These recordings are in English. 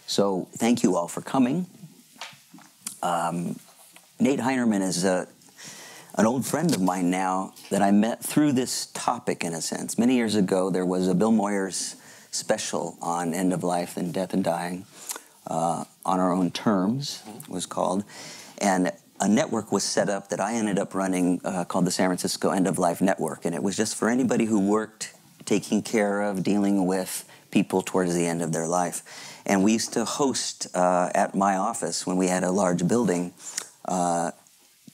So thank you all for coming. Nate Hinerman is an old friend of mine now that I met through this topic, in a sense. Many years ago, there was a Bill Moyers special on end of life and death and dying, On Our Own Terms, it was called. And a network was set up that I ended up running called the San Francisco End of Life Network. And it was just for anybody who worked taking care of, dealing with people towards the end of their life. And we used to host at my office, when we had a large building,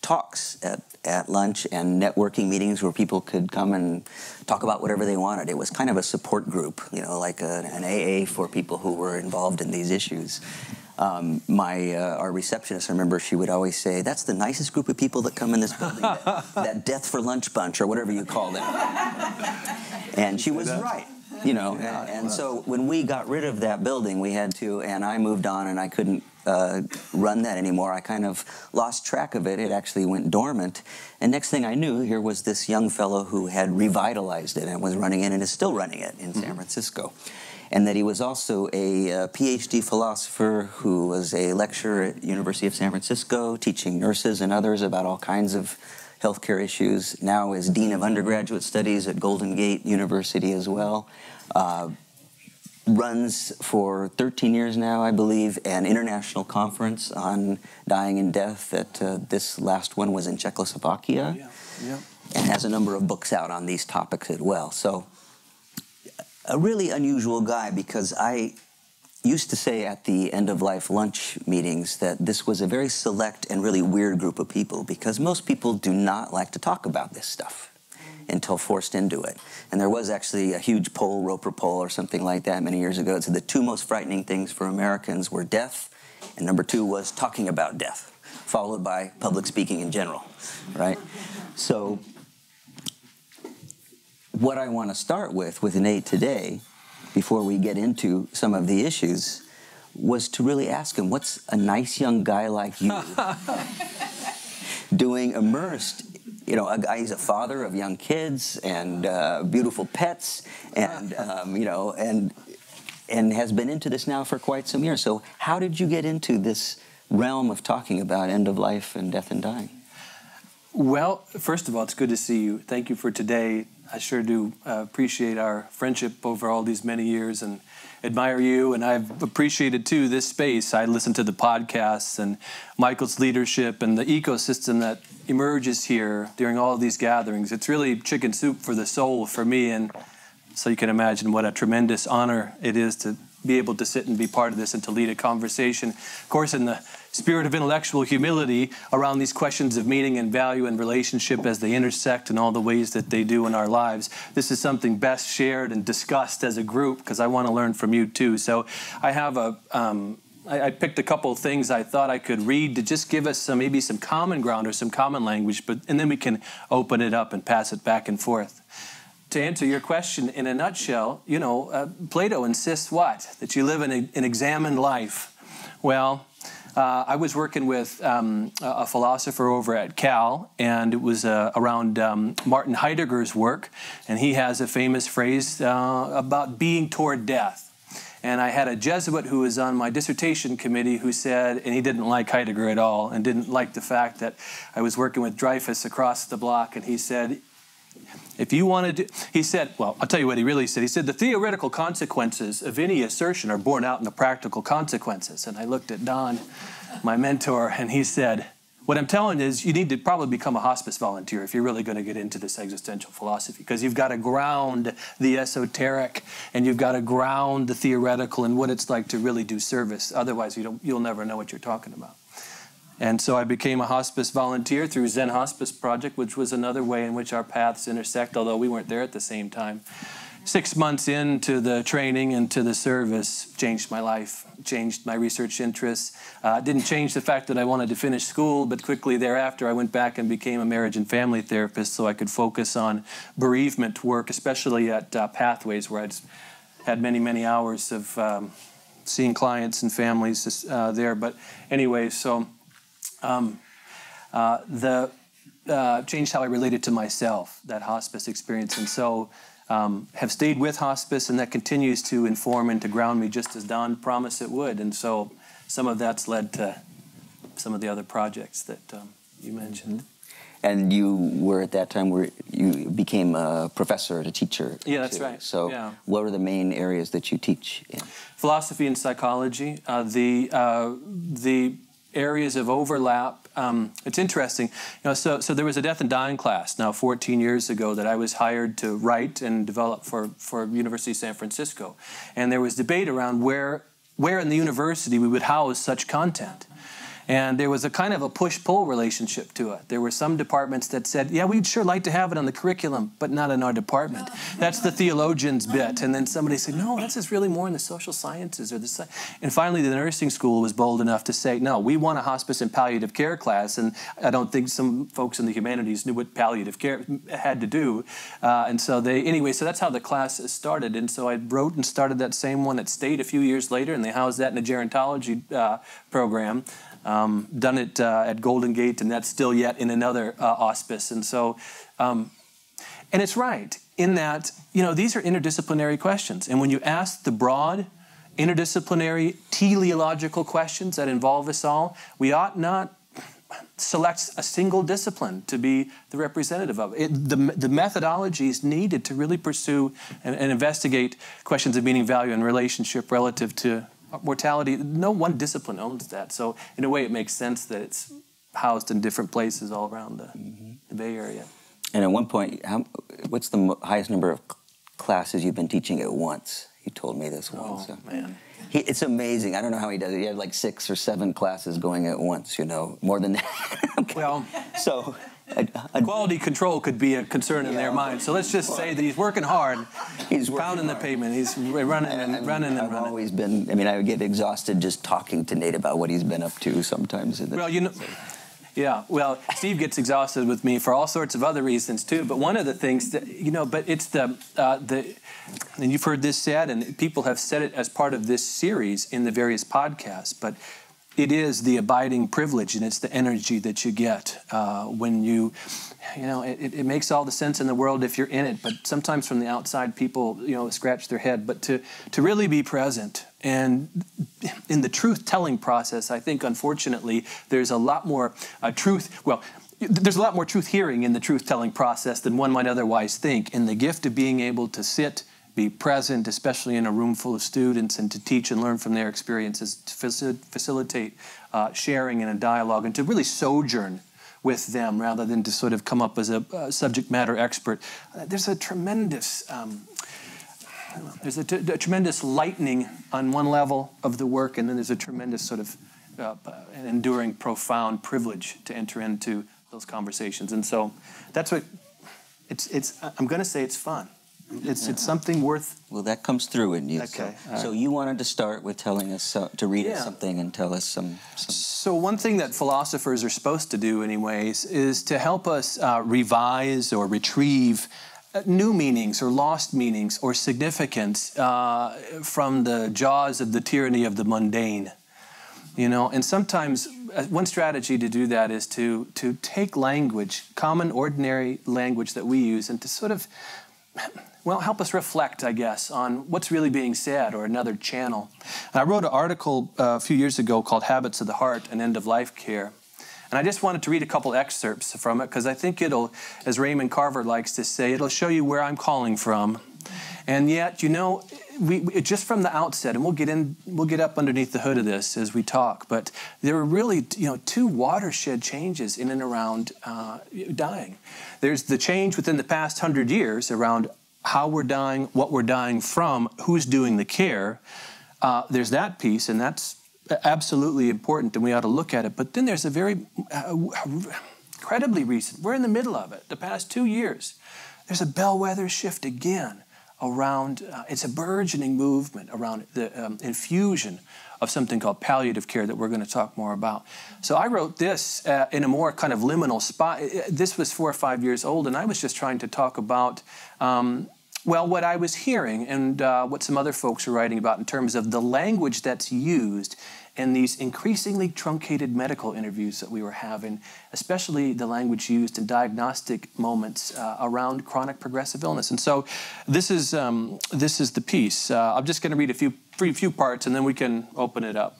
talks at lunch and networking meetings where people could come and talk about whatever they wanted. It was kind of a support group, you know, like an AA for people who were involved in these issues. Our receptionist, I remember, she would always say, "That's the nicest group of people that come in this building, that death for lunch bunch," or whatever you call it. And she was right, you know. And so when we got rid of that building, we had to, and I moved on and I couldn't run that anymore. I kind of lost track of it. It actually went dormant. And next thing I knew, here was this young fellow who had revitalized it and was running it and is still running it in San Francisco. And that he was also a PhD philosopher who was a lecturer at University of San Francisco, teaching nurses and others about all kinds of healthcare issues. Now is Dean of Undergraduate Studies at Golden Gate University as well. Runs for 13 years now, I believe, an international conference on dying and death. That this last one was in Czechoslovakia. Yeah. And has a number of books out on these topics as well. So a really unusual guy, because I used to say at the end-of-life lunch meetings that this was a very select and really weird group of people, because most people do not like to talk about this stuff until forced into it. And there was actually a huge poll, Roper poll or something like that many years ago. It said the two most frightening things for Americans were death, and number two was talking about death, followed by public speaking in general, right? So what I want to start with Nate today, before we get into some of the issues, was to really ask him, what's a nice young guy like you doing immersed? You know, he's a father of young kids and beautiful pets, and you know, and has been into this now for quite some years. So how did you get into this realm of talking about end of life and death and dying? Well, first of all, it's good to see you. Thank you for today. I sure do appreciate our friendship over all these many years and admire you. And I've appreciated, too, this space. I listen to the podcasts and Michael's leadership and the ecosystem that emerges here during all of these gatherings. It's really chicken soup for the soul for me. And so you can imagine what a tremendous honor it is to be able to sit and be part of this and to lead a conversation. Of course, in the spirit of intellectual humility around these questions of meaning and value and relationship as they intersect in all the ways that they do in our lives. This is something best shared and discussed as a group, because I want to learn from you too. So I have I picked a couple of things I thought I could read to just give us maybe some common ground or some common language, and then we can open it up and pass it back and forth. To answer your question in a nutshell, you know, Plato insists what? That you live in an examined life. Well, I was working with a philosopher over at Cal, and it was around Martin Heidegger's work, and he has a famous phrase about being toward death. And I had a Jesuit who was on my dissertation committee who said, and he didn't like Heidegger at all, and didn't like the fact that I was working with Dreyfus across the block, and he said, if you want to do, he said, well, I'll tell you what he really said. He said, the theoretical consequences of any assertion are borne out in the practical consequences. And I looked at Don, my mentor, and he said, what I'm telling you is you need to probably become a hospice volunteer if you're really going to get into this existential philosophy, because you've got to ground the esoteric and you've got to ground the theoretical and what it's like to really do service. Otherwise, you'll never know what you're talking about. And so I became a hospice volunteer through Zen Hospice Project, which was another way in which our paths intersect, although we weren't there at the same time. 6 months into the training and to the service changed my life, changed my research interests. Didn't change the fact that I wanted to finish school, but quickly thereafter I went back and became a marriage and family therapist so I could focus on bereavement work, especially at Pathways, where I'd had many, many hours of seeing clients and families there. But anyway, so changed how I related to myself, that hospice experience. And so have stayed with hospice, and that continues to inform and to ground me just as Don promised it would. And so some of that's led to some of the other projects that you mentioned. And you were at that time where you became a professor, a teacher. Yeah, that's too. right. So yeah. What are the main areas that you teach in? Philosophy and psychology. The areas of overlap. It's interesting. So there was a death and dying class now 14 years ago that I was hired to write and develop for University of San Francisco, and there was debate around where in the university we would house such content. And there was a kind of a push-pull relationship to it. There were some departments that said, yeah, we'd sure like to have it on the curriculum, but not in our department. That's the theologian's bit. And then somebody said, no, this is really more in the social sciences. And finally, the nursing school was bold enough to say, no, we want a hospice and palliative care class. And I don't think some folks in the humanities knew what palliative care had to do. And so so that's how the class started. And so I wrote and started that same one at State a few years later, and they housed that in a gerontology program. Done it at Golden Gate, and that's still yet in another hospice. And so, and it's right in that, these are interdisciplinary questions. And when you ask the broad, interdisciplinary, teleological questions that involve us all, we ought not select a single discipline to be the representative of it. The methodologies needed to really pursue and investigate questions of meaning, value, and relationship relative to mortality. No one discipline owns that. So in a way, it makes sense that it's housed in different places all around the Bay Area. And at one point, what's the highest number of classes you've been teaching at once? You told me this once. Oh, man. It's amazing. I don't know how he does it. He had like 6 or 7 classes going at once, more than that. Okay. Well, so quality control could be a concern in their mind. So let's just say that he's working hard. He's pounding the pavement. He's running and running. I've always been, I would get exhausted just talking to Nate about what he's been up to sometimes. Well, yeah, well, Steve gets exhausted with me for all sorts of other reasons too. But one of the things that, but it's and you've heard this said, and people have said it as part of this series in the various podcasts, but it is the abiding privilege, and it's the energy that you get when it makes all the sense in the world if you're in it, but sometimes from the outside people, scratch their head. But to really be present, and in the truth-telling process, I think, unfortunately, there's a lot more there's a lot more truth-hearing in the truth-telling process than one might otherwise think, and the gift of being able to sit, be present, especially in a room full of students, and to teach and learn from their experiences, to facilitate sharing in a dialogue, and to really sojourn with them rather than to sort of come up as a subject matter expert. There's a tremendous tremendous lightening on one level of the work, and then there's a tremendous sort of an enduring, profound privilege to enter into those conversations. And so that's what I'm going to say it's fun. It's something worth... Well, that comes through in you. Okay. So you wanted to start with telling us, to read us something and tell us some... So one thing that philosophers are supposed to do anyways is to help us revise or retrieve new meanings or lost meanings or significance from the jaws of the tyranny of the mundane. And sometimes one strategy to do that is to take language, common, ordinary language that we use, and to sort of... help us reflect, I guess, on what's really being said, or another channel. And I wrote an article a few years ago called Habits of the Heart and End-of-Life Care. And I just wanted to read a couple excerpts from it, because I think it'll, as Raymond Carver likes to say, it'll show you where I'm calling from. And yet, we just from the outset, and we'll get up underneath the hood of this as we talk, but there are really, 2 watershed changes in and around dying. There's the change within the past 100 years around how we're dying, what we're dying from, who's doing the care. There's that piece, and that's absolutely important, and we ought to look at it. But then there's a very incredibly recent, we're in the middle of it, the past 2 years. There's a bellwether shift again around, it's a burgeoning movement around the infusion of something called palliative care that we're going to talk more about. So I wrote this in a more kind of liminal spot. This was 4 or 5 years old, and I was just trying to talk about, what I was hearing and what some other folks are writing about in terms of the language that's used and these increasingly truncated medical interviews that we were having, especially the language used in diagnostic moments around chronic progressive illness. And so this is the piece. I'm just going to read a few parts, and then we can open it up.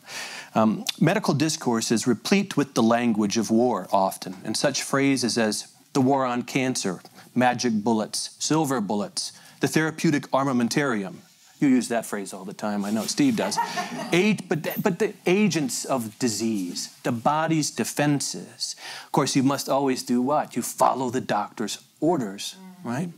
Medical discourse is replete with the language of war often, and such phrases as the war on cancer, magic bullets, silver bullets, the therapeutic armamentarium. You use that phrase all the time. I know Steve does. But the agents of disease, the body's defenses. Of course, you must always do what? You follow the doctor's orders, right?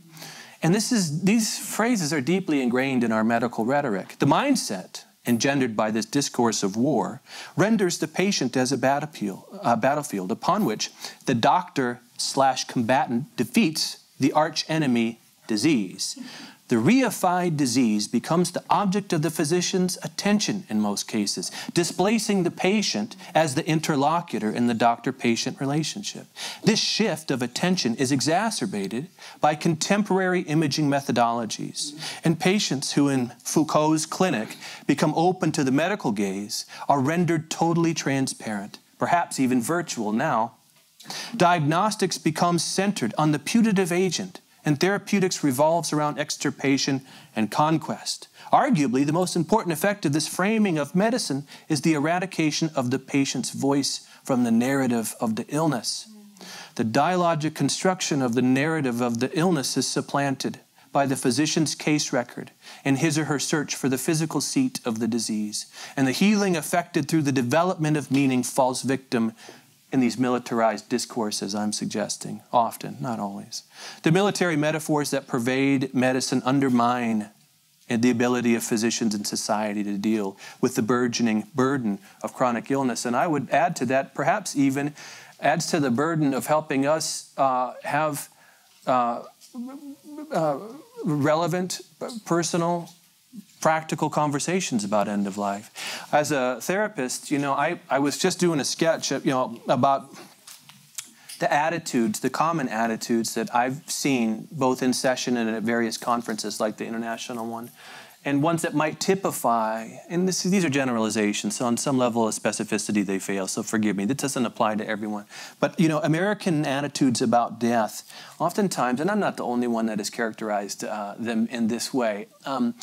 And these phrases are deeply ingrained in our medical rhetoric. The mindset engendered by this discourse of war renders the patient as a battlefield upon which the doctor/combatant defeats the archenemy disease. The reified disease becomes the object of the physician's attention in most cases, displacing the patient as the interlocutor in the doctor-patient relationship. This shift of attention is exacerbated by contemporary imaging methodologies, and patients who in Foucault's clinic become open to the medical gaze are rendered totally transparent, perhaps even virtual now. Diagnostics becomes centered on the putative agent, and therapeutics revolves around extirpation and conquest. Arguably, the most important effect of this framing of medicine is the eradication of the patient's voice from the narrative of the illness. The dialogic construction of the narrative of the illness is supplanted by the physician's case record and his or her search for the physical seat of the disease. And the healing effected through the development of meaning falls victim in these militarized discourses I'm suggesting, often, not always. The military metaphors that pervade medicine undermine the ability of physicians and society to deal with the burgeoning burden of chronic illness. And I would add to that, perhaps even adds to the burden of helping us have relevant, personal, practical conversations about end of life. As a therapist, I was just doing a sketch, about the attitudes, the common attitudes that I've seen both in session and at various conferences like the international one, and ones that might typify, and these are generalizations, so on some level of specificity they fail, so forgive me. This doesn't apply to everyone. But, American attitudes about death, oftentimes, and I'm not the only one that has characterized them in this way, and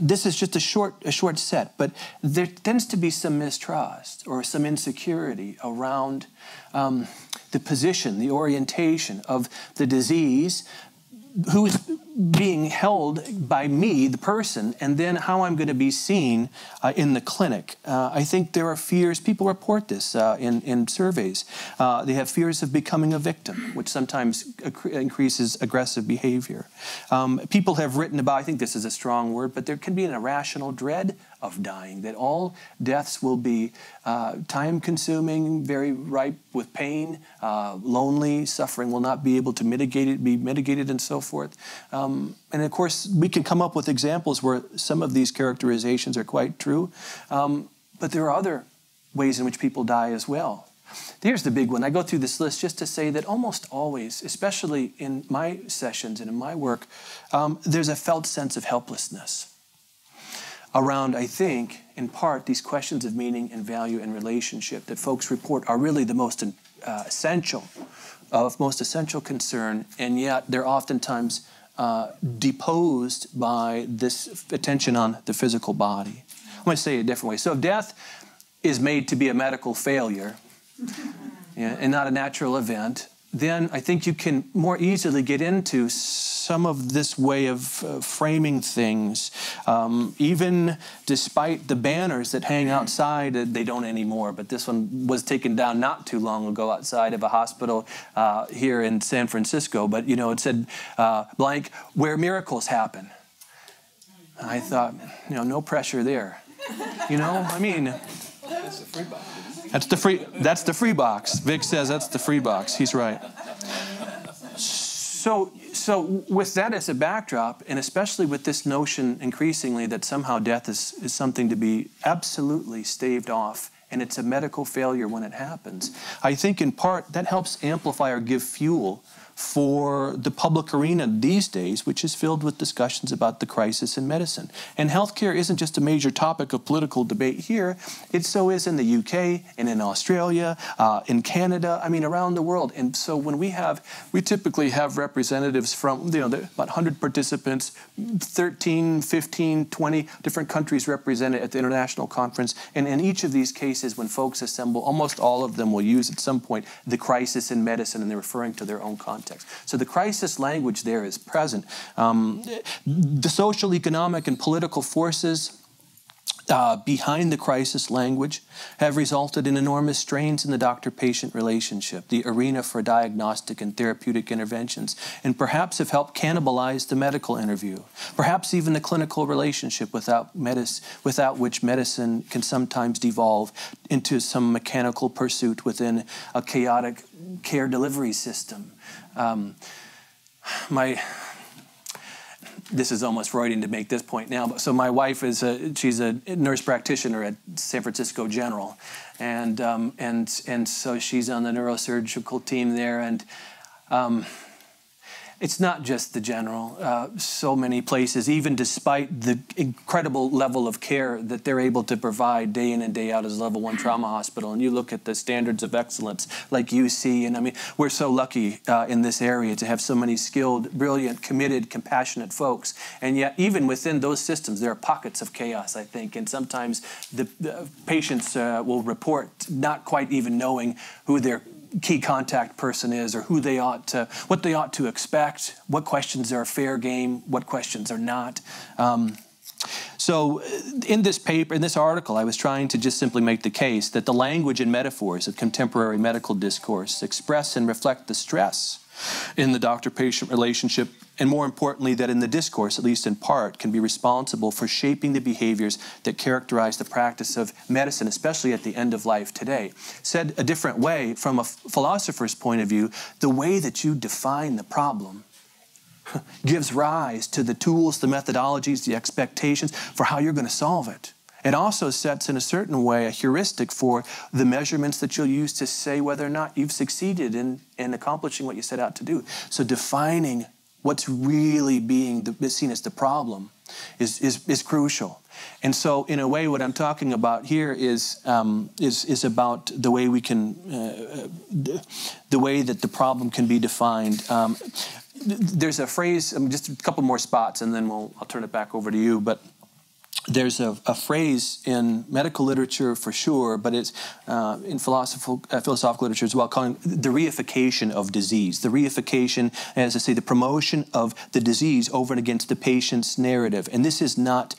this is just a short set, but there tends to be some mistrust or some insecurity around the position, the orientation of the disease, who is being held by me, the person, and then how I'm going to be seen in the clinic. I think there are fears, people report this in surveys. They have fears of becoming a victim, which sometimes increases aggressive behavior. People have written about, I think this is a strong word, but there can be an irrational dread of dying, that all deaths will be time-consuming, very ripe with pain, lonely, suffering will not be able to be mitigated, and so forth. And of course, we can come up with examples where some of these characterizations are quite true, but there are other ways in which people die as well. Here's the big one. I go through this list just to say that almost always, especially in my sessions and in my work, there's a felt sense of helplessness around, I think, in part, these questions of meaning and value and relationship that folks report are really the most essential concern, and yet they're oftentimes deposed by this attention on the physical body. I'm going to say it a different way. So if death is made to be a medical failure and not a natural event, then I think you can more easily get into some of this way of framing things. Even despite the banners that hang outside, they don't anymore, but this one was taken down not too long ago outside of a hospital here in San Francisco. But, it said, blank, where miracles happen. And I thought, no pressure there. That's a free box. That's the free box. Vic says that's the free box. He's right. So with that as a backdrop, and especially with this notion increasingly that somehow death is something to be absolutely staved off, and it's a medical failure when it happens, I think in part that helps amplify or give fuel for the public arena these days, which is filled with discussions about the crisis in medicine. And healthcare isn't just a major topic of political debate here, it so is in the UK and in Australia, in Canada, I mean around the world. And so when we typically have representatives from, about 100 participants, 13, 15, 20 different countries represented at the international conference. And in each of these cases, when folks assemble, almost all of them will use at some point the crisis in medicine, and they're referring to their own context. So the crisis language there is present. The social, economic, and political forces behind the crisis language have resulted in enormous strains in the doctor-patient relationship, the arena for diagnostic and therapeutic interventions, and perhaps have helped cannibalize the medical interview, perhaps even the clinical relationship without which medicine can sometimes devolve into some mechanical pursuit within a chaotic care delivery system. This is almost Freudian to make this point now, but so my wife she's a nurse practitioner at San Francisco General, and so she's on the neurosurgical team there, and it's not just the General. So many places, even despite the incredible level of care that they're able to provide day in and day out as a level 1 trauma hospital, and you look at the standards of excellence like UC, and I mean, we're so lucky in this area to have so many skilled, brilliant, committed, compassionate folks, and yet even within those systems, there are pockets of chaos, I think, and sometimes the patients will report not quite even knowing who their key contact person is, or what they ought to expect, what questions are fair game, what questions are not. So in this paper, in this article, I was trying to just simply make the case that the language and metaphors of contemporary medical discourse express and reflect the stress in the doctor-patient relationship, and more importantly, that in the discourse, at least in part, can be responsible for shaping the behaviors that characterize the practice of medicine, especially at the end of life today. Said a different way, from a philosopher's point of view, the way that you define the problem gives rise to the tools, the methodologies, the expectations for how you're going to solve it. It also sets, in a certain way, a heuristic for the measurements that you'll use to say whether or not you've succeeded in accomplishing what you set out to do. So defining what's really being seen as the problem is crucial. And so, in a way, what I'm talking about here is about the way we can, the way that the problem can be defined. There's a phrase, just a couple more spots, and then I'll turn it back over to you. But there's a phrase in medical literature for sure, but it's in philosophical literature as well, calling the reification of disease. The reification, as I say, the promotion of the disease over and against the patient's narrative. And this is not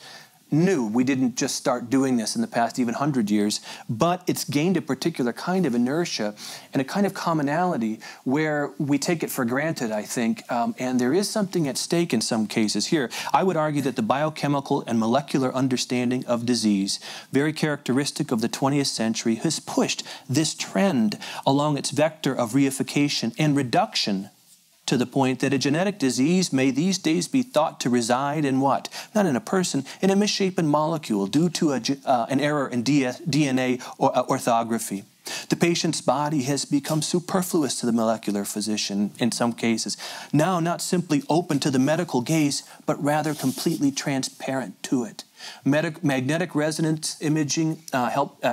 new. We didn't just start doing this in the past even 100 years, but it's gained a particular kind of inertia and a kind of commonality where we take it for granted, I think, and there is something at stake in some cases here. I would argue that the biochemical and molecular understanding of disease, very characteristic of the 20th century, has pushed this trend along its vector of reification and reduction to the point that a genetic disease may these days be thought to reside in what? Not in a person, in a misshapen molecule due to an error in DNA or orthography. The patient's body has become superfluous to the molecular physician in some cases, now not simply open to the medical gaze, but rather completely transparent to it. Magnetic resonance imaging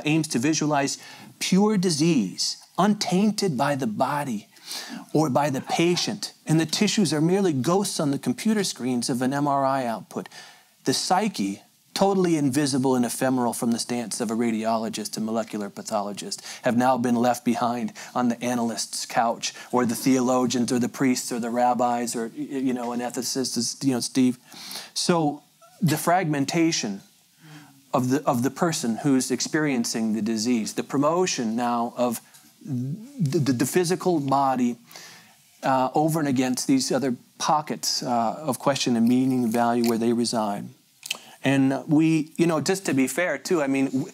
aims to visualize pure disease, untainted by the body or by the patient, and the tissues are merely ghosts on the computer screens of an MRI output. The psyche, totally invisible and ephemeral from the stance of a radiologist and molecular pathologist, have now been left behind on the analyst's couch, or the theologians or the priests or the rabbis or, an ethicist, Steve. So the fragmentation of the person who's experiencing the disease, the promotion now of the physical body over and against these other pockets of question and meaning and value where they reside. And we, just to be fair too, I mean,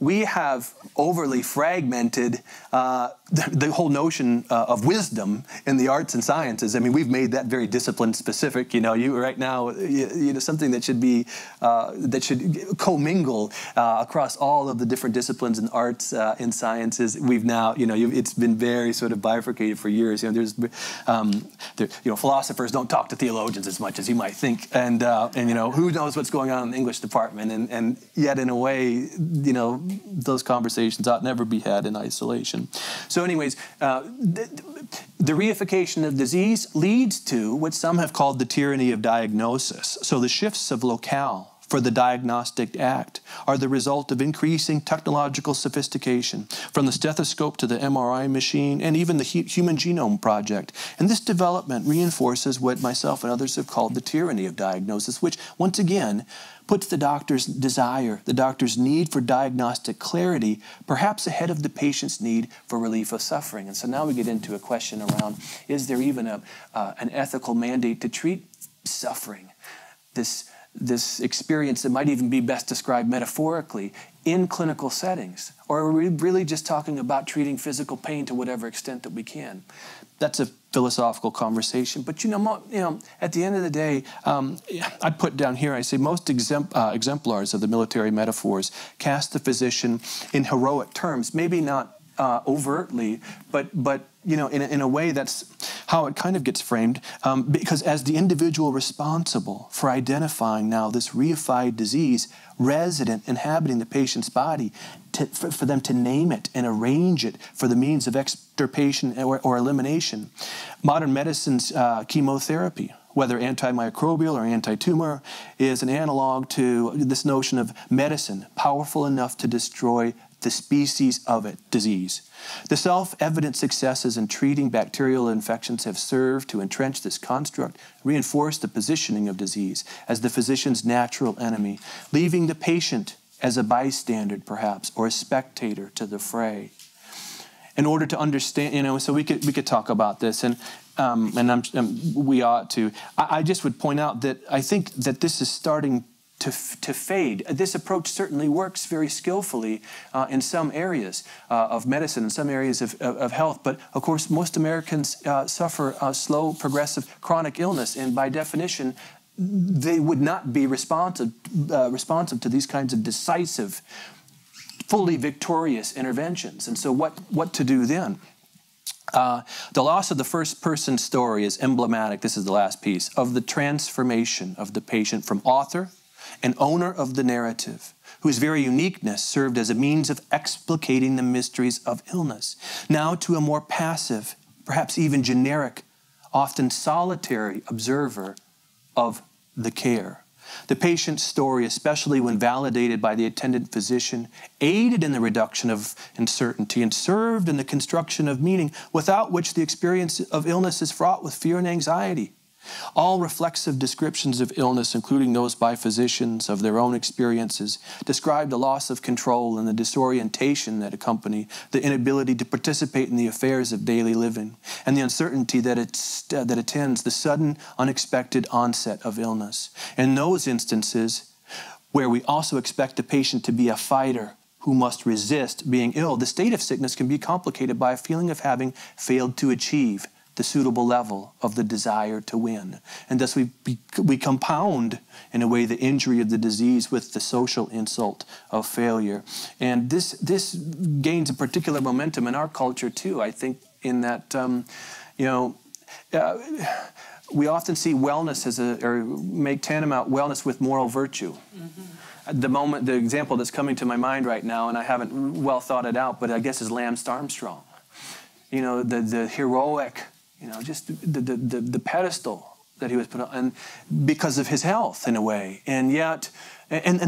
we have overly fragmented the whole notion of wisdom in the arts and sciences. I mean, we've made that very discipline specific. You right now, something that should be that should commingle across all of the different disciplines in arts and sciences. We've now, it's been very sort of bifurcated for years. There's, philosophers don't talk to theologians as much as you might think, and who knows what's going on in the English department, and yet in a way, those conversations ought never be had in isolation. So anyways, the reification of disease leads to what some have called the tyranny of diagnosis. So the shifts of locale for the diagnostic act are the result of increasing technological sophistication, from the stethoscope to the MRI machine and even the Human Genome Project. And this development reinforces what myself and others have called the tyranny of diagnosis, which once again puts the doctor's desire, the doctor's need for diagnostic clarity, perhaps ahead of the patient's need for relief of suffering. And so now we get into a question around, is there even an ethical mandate to treat suffering? This experience that might even be best described metaphorically in clinical settings? Or are we really just talking about treating physical pain to whatever extent that we can? That's a philosophical conversation. But at the end of the day, I put down here, I say most exemplars of the military metaphors cast the physician in heroic terms, maybe not overtly, but in a way that's how it kind of gets framed, because as the individual responsible for identifying now this reified disease resident inhabiting the patient's body, for them to name it and arrange it for the means of extirpation or elimination. Modern medicine's chemotherapy, whether antimicrobial or anti-tumor, is an analog to this notion of medicine powerful enough to destroy the species of it, disease. The self-evident successes in treating bacterial infections have served to entrench this construct, reinforce the positioning of disease as the physician's natural enemy, leaving the patient as a bystander, perhaps, or a spectator to the fray. In order to understand, so we could talk about this, and we ought to. I just would point out that I think that this is starting to fade. This approach certainly works very skillfully in some areas of medicine, in some areas of health, but of course most Americans suffer slow, progressive, chronic illness, and by definition, they would not be responsive to these kinds of decisive, fully victorious interventions. And so what to do then? The loss of the first-person story is emblematic, this is the last piece, of the transformation of the patient from author and owner of the narrative, whose very uniqueness served as a means of explicating the mysteries of illness, now to a more passive, perhaps even generic, often solitary observer of the care. The patient's story, especially when validated by the attendant physician, aided in the reduction of uncertainty and served in the construction of meaning, without which the experience of illness is fraught with fear and anxiety. All reflexive descriptions of illness, including those by physicians of their own experiences, describe the loss of control and the disorientation that accompany the inability to participate in the affairs of daily living, and the uncertainty that attends the sudden, unexpected onset of illness. In those instances, where we also expect the patient to be a fighter who must resist being ill, the state of sickness can be complicated by a feeling of having failed to achieve the suitable level of the desire to win. And thus we compound, in a way, the injury of the disease with the social insult of failure. And this gains a particular momentum in our culture too, I think, in that, we often see wellness or make tantamount wellness with moral virtue. Mm-hmm. The example that's coming to my mind right now, and I haven't well thought it out, but I guess is Lance Armstrong. The heroic, just the pedestal that he was put on, and because of his health in a way, and yet, and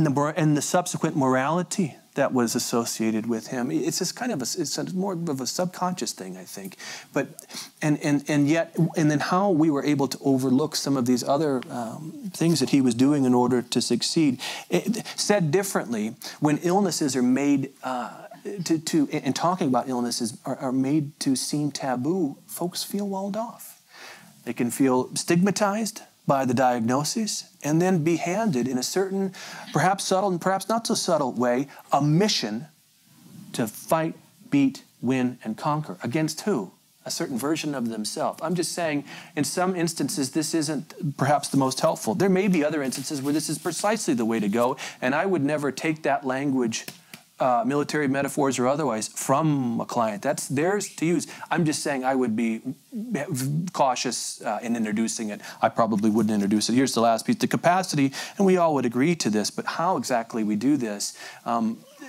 the subsequent morality that was associated with him. It's just kind of it's more of a subconscious thing, I think. But and then how we were able to overlook some of these other things that he was doing in order to succeed. Said differently, when illnesses are made. And talking about illnesses are made to seem taboo, folks feel walled off. They can feel stigmatized by the diagnosis and then be handed in a certain, perhaps subtle and perhaps not so subtle way, a mission to fight, beat, win, and conquer. Against who? A certain version of themselves. I'm just saying, in some instances, this isn't perhaps the most helpful. There may be other instances where this is precisely the way to go, and I would never take that language, military metaphors or otherwise, from a client. That's theirs to use. I'm just saying I would be cautious in introducing it. I probably wouldn't introduce it. Here's the last piece, the capacity, and we all would agree to this, but how exactly we do this,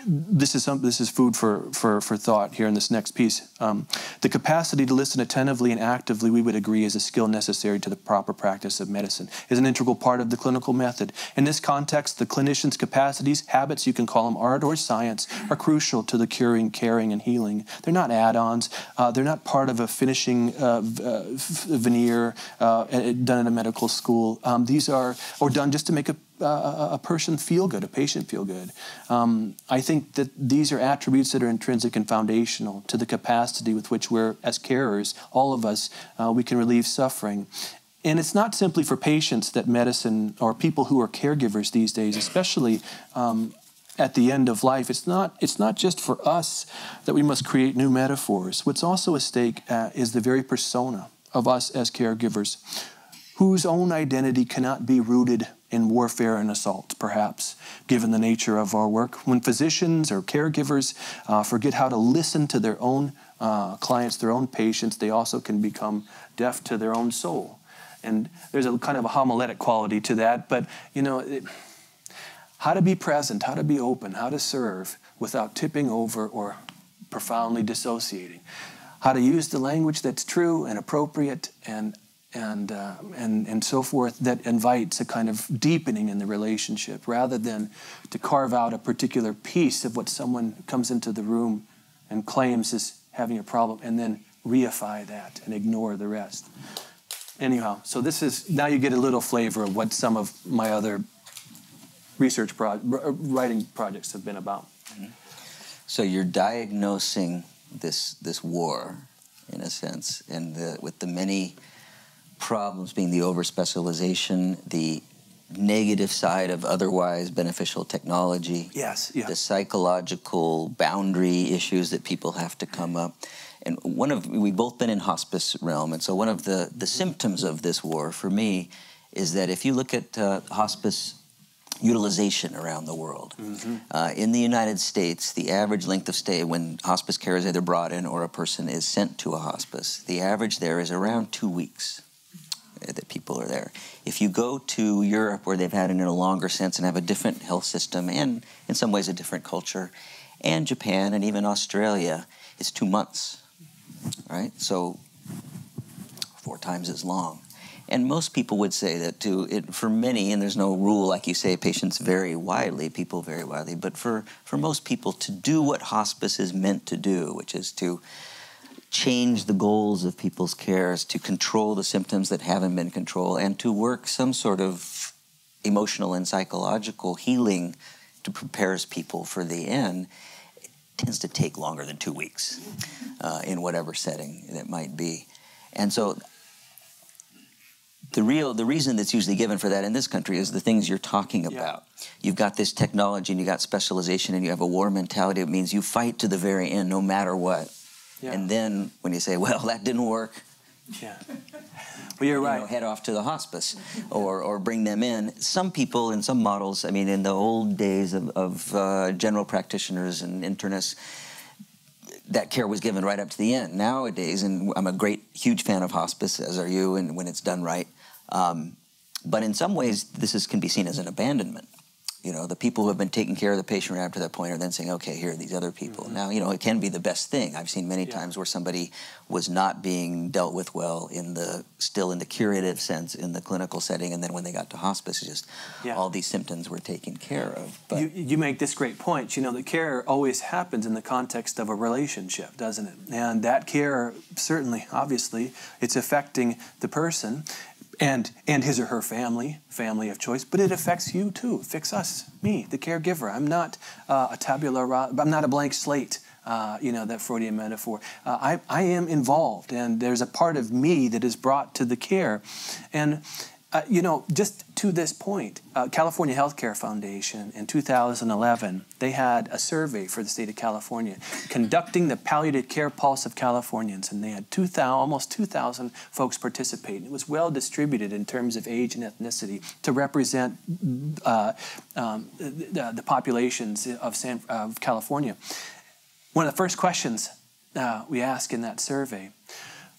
this is food for thought here in this next piece. The capacity to listen attentively and actively, we would agree, is a skill necessary to the proper practice of medicine, is an integral part of the clinical method. In this context, the clinician's capacities, habits, you can call them art or science, are crucial to the curing, caring, and healing. They're not add-ons. They're not part of a finishing veneer done in a medical school. These are, or done just to make a person feel good, a patient feel good. I think that these are attributes that are intrinsic and foundational to the capacity with which we're, as carers, all of us, we can relieve suffering. And it's not simply for patients that medicine, or people who are caregivers these days, especially at the end of life, it's not just for us that we must create new metaphors. What's also at stake is the very persona of us as caregivers, whose own identity cannot be rooted in warfare and assault, perhaps, given the nature of our work. When physicians or caregivers forget how to listen to their own clients, their own patients, they also can become deaf to their own soul. And there's a kind of a homiletic quality to that, but, you know, how to be present, how to be open, how to serve without tipping over or profoundly dissociating. How to use the language that's true and appropriate and so forth, that invites a kind of deepening in the relationship, rather than to carve out a particular piece of what someone comes into the room and claims is having a problem, and then reify that and ignore the rest. Anyhow, so this is, now you get a little flavor of what some of my other research writing projects have been about. So you're diagnosing this war, in a sense, and with the many problems being the overspecialization, the negative side of otherwise beneficial technology, yes, yeah, the psychological boundary issues that people have to come up. And we've both been in hospice realm, and so one of the symptoms of this war for me is that if you look at hospice utilization around the world, in the United States, the average length of stay when hospice care is either brought in or a person is sent to a hospice, the average there is around 2 weeks that people are there. If you go to Europe, where they've had it in a longer sense and have a different health system and in some ways a different culture, and Japan and even Australia, it's 2 months, right? So 4 times as long. And most people would say that for many, and there's no rule, like you say, patients vary widely, people vary widely, but for most people to do what hospice is meant to do, which is to change the goals of people's cares, to control the symptoms that haven't been controlled, and to work some sort of emotional and psychological healing to prepare people for the end, it tends to take longer than 2 weeks in whatever setting it might be. And so the reason that's usually given for that in this country is the things you're talking about. Yeah. You've got this technology and you got specialization and you have a war mentality. It means you fight to the very end no matter what. Yeah. And then when you say, well, that didn't work, yeah, well, you're right. Head off to the hospice or bring them in. Some people in some models, I mean, in the old days of general practitioners and internists, that care was given right up to the end. Nowadays, and I'm a huge fan of hospice, as are you, and when it's done right. But in some ways, this can be seen as an abandonment. You know, the people who have been taking care of the patient right up to that point are then saying, okay, here are these other people. Now, you know, it can be the best thing. I've seen many times where somebody was not being dealt with well still in the curative sense in the clinical setting, and then when they got to hospice, just all these symptoms were taken care of. But you make this great point. You know, the care always happens in the context of a relationship, doesn't it? And that care, certainly, obviously, it's affecting the person and his or her family of choice, but it affects you too. It affects us, me, the caregiver. I'm not a tabula rasa, I'm not a blank slate, you know, that Freudian metaphor. I am involved, and there's a part of me that is brought to the care. And just to this point, California Healthcare Foundation in 2011, they had a survey for the state of California conducting the palliative care pulse of Californians, and they had almost 2,000 folks participate. It was well distributed in terms of age and ethnicity to represent the populations of California. One of the first questions we ask in that survey,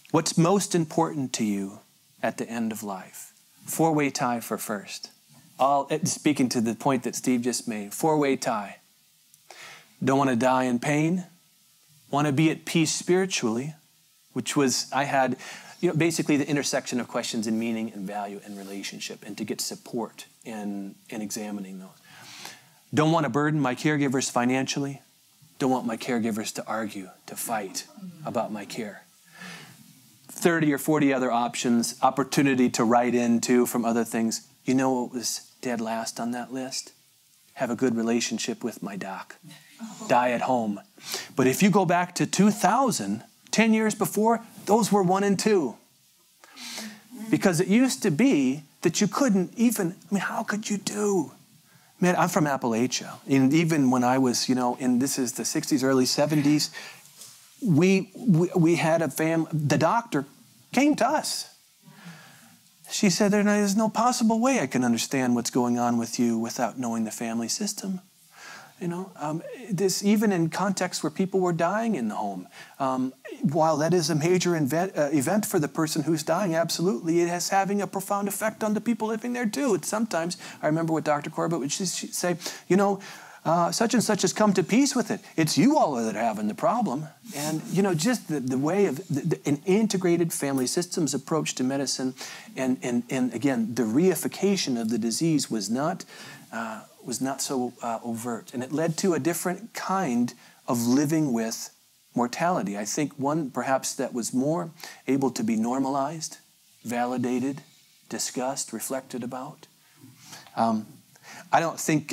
what's most important to you at the end of life? Four-way tie for first. Speaking to the point that Steve just made, four-way tie. Don't want to die in pain. Want to be at peace spiritually, which was, I had, basically the intersection of questions in meaning and value and relationship, and to get support in examining those. Don't want to burden my caregivers financially. Don't want my caregivers to argue, to fight about my care. 30 or 40 other options, opportunity to write into from other things. You know what was dead last on that list? Have a good relationship with my doc. Die at home. But if you go back to 2000, 10 years before, those were 1 and 2. Because it used to be that you couldn't even, how could you do? Man, I'm from Appalachia. And even when I was, this is the 60s, early 70s, we had a family, the doctor came to us. She said, there's no possible way I can understand what's going on with you without knowing the family system. This even in contexts where people were dying in the home. While that is a major event for the person who's dying, absolutely, it is having a profound effect on the people living there too. It's sometimes, I remember what Dr. Corbett would say, such and such has come to peace with it. It's you all that are having the problem. And, just the way of an integrated family systems approach to medicine and again, the reification of the disease was not so overt. And it led to a different kind of living with mortality. I think one perhaps that was more able to be normalized, validated, discussed, reflected about. I don't think...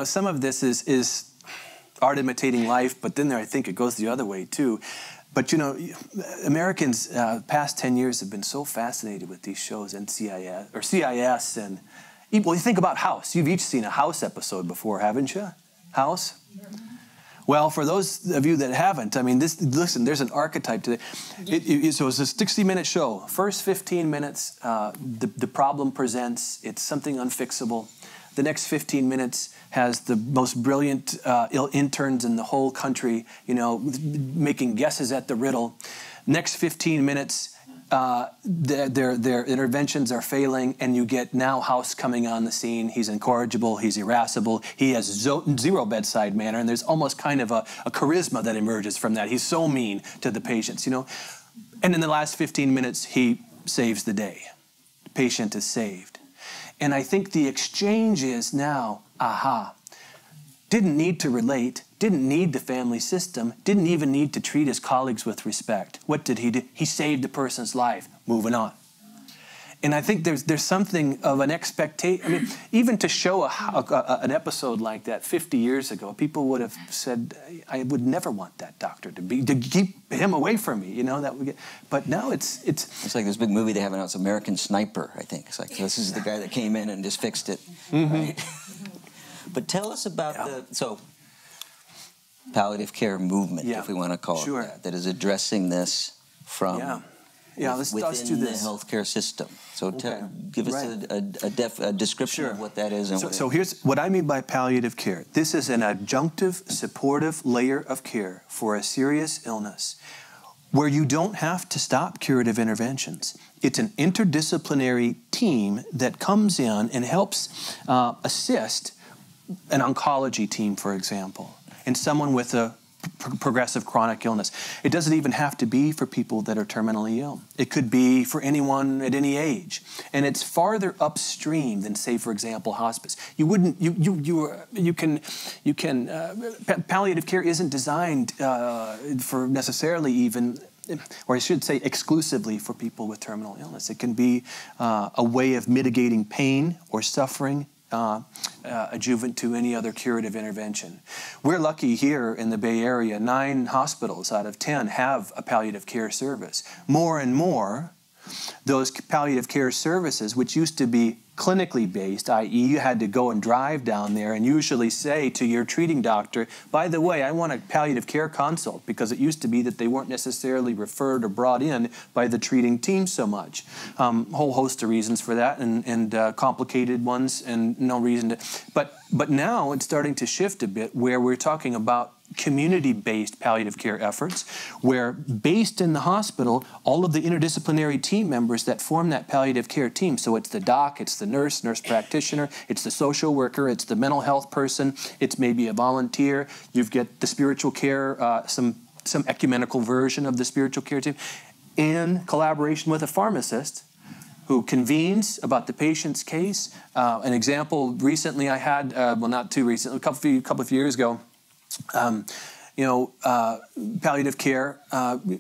some of this is art imitating life, but then I think it goes the other way too. But Americans past 10 years have been so fascinated with these shows, CIS, and well, you think about House. You've each seen a House episode before, haven't you? House. Well, for those of you that haven't, listen, there's an archetype to it. So it's a 60-minute show. First 15 minutes, the problem presents. It's something unfixable. The next 15 minutes has the most brilliant interns in the whole country, making guesses at the riddle. Next 15 minutes, their interventions are failing, and you get now House coming on the scene. He's incorrigible, he's irascible, he has zero bedside manner, and there's almost kind of a charisma that emerges from that. He's so mean to the patients, And in the last 15 minutes, he saves the day. The patient is saved. And I think the exchange is now, didn't need to relate, didn't need the family system, didn't even need to treat his colleagues with respect. What did he do? He saved the person's life. Moving on. And I think there's something of an expectation. Even to show an episode like that 50 years ago, people would have said, I would never want that doctor to keep him away from me. But now it's like this big movie they have out. It's American Sniper, I think. It's like, this is the guy that came in and just fixed it. Mm-hmm. Right? But tell us about the palliative care movement, if we want to call it that is addressing this from... let's do this. Within the healthcare system. So give us a description of what that is. And so here's what I mean by palliative care. This is an adjunctive, supportive layer of care for a serious illness where you don't have to stop curative interventions. It's an interdisciplinary team that comes in and helps assist an oncology team, for example, and someone with a progressive chronic illness. It doesn't even have to be for people that are terminally ill. It could be for anyone at any age. And it's farther upstream than, say, for example, hospice. Palliative care isn't designed for necessarily even, or I should say exclusively for people with terminal illness. It can be a way of mitigating pain or suffering adjuvant to any other curative intervention. We're lucky here in the Bay Area, 9 hospitals out of 10 have a palliative care service. More and more those palliative care services, which used to be clinically based, i.e. you had to go and drive down there and usually say to your treating doctor, by the way, I want a palliative care consult, because it used to be that they weren't necessarily referred or brought in by the treating team so much. Whole host of reasons for that, and complicated ones, and no reason to. But now it's starting to shift a bit, where we're talking about community-based palliative care efforts, where based in the hospital, all of the interdisciplinary team members that form that palliative care team, so it's the doc, it's the nurse practitioner, it's the social worker, it's the mental health person, it's maybe a volunteer, you've got the spiritual care, some ecumenical version of the spiritual care team, in collaboration with a pharmacist who convenes about the patient's case. An example recently I had, well, not too recently, a couple of years ago, palliative care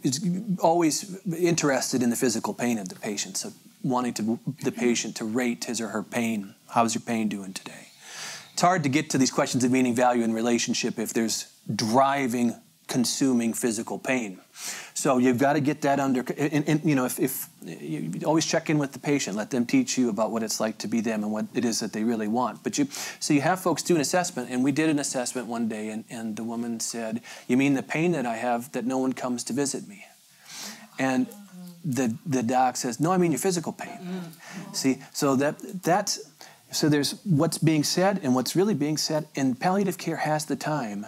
is always interested in the physical pain of the patient, so wanting the patient to rate his or her pain. How's your pain doing today? It's hard to get to these questions of meaning, value, and relationship if there's driving, consuming physical pain. So you've got to get that under, and if you always check in with the patient, let them teach you about what it's like to be them and what it is that they really want. So you have folks do an assessment, and we did an assessment one day, and the woman said, "You mean the pain that I have that no one comes to visit me?" And the doc says, "No, I mean your physical pain." See, so so there's what's being said and what's really being said, and palliative care has the time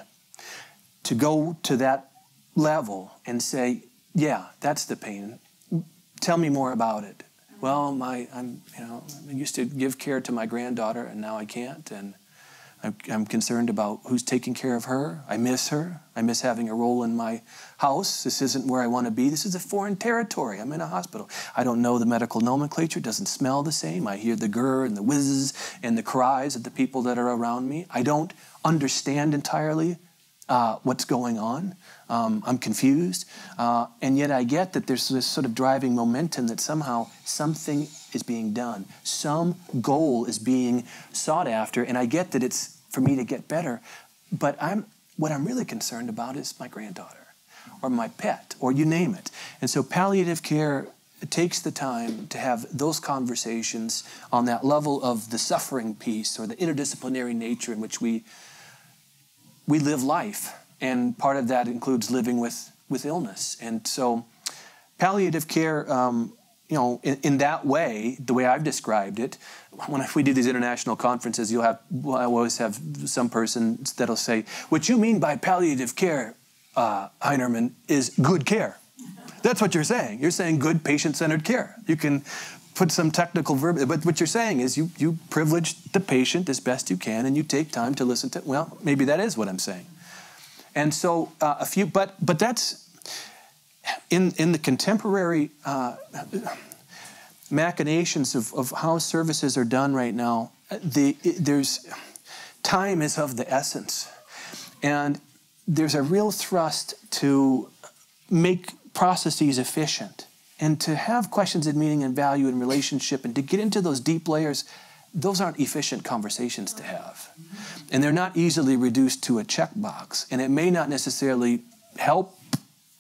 to go to that level and say, yeah, that's the pain. Tell me more about it. Well, I used to give care to my granddaughter, and now I can't, and I'm concerned about who's taking care of her. I miss her. I miss having a role in my house. This isn't where I want to be. This is a foreign territory. I'm in a hospital. I don't know the medical nomenclature. It doesn't smell the same. I hear the grr and the whizzes and the cries of the people that are around me. I don't understand entirely what's going on. I'm confused, and yet I get that there's this sort of driving momentum that somehow something is being done. Some goal is being sought after, and I get that it's for me to get better, but what I'm really concerned about is my granddaughter or my pet, or you name it. And so palliative care takes the time to have those conversations on that level of the suffering piece or the interdisciplinary nature in which we live life. And part of that includes living with illness. And so palliative care, in that way, the way I've described it, when we do these international conferences, I always have some person that'll say, what you mean by palliative care, Hinerman, is good care. That's what you're saying. You're saying good patient-centered care. You can put some technical verb, but what you're saying is you privilege the patient as best you can, and you take time to listen to, well, maybe that is what I'm saying. And so but that's in the contemporary machinations of how services are done right now. Time is of the essence, and there's a real thrust to make processes efficient and to have questions of meaning and value and relationship and to get into those deep layers. Those aren't efficient conversations to have. And they're not easily reduced to a checkbox. And it may not necessarily help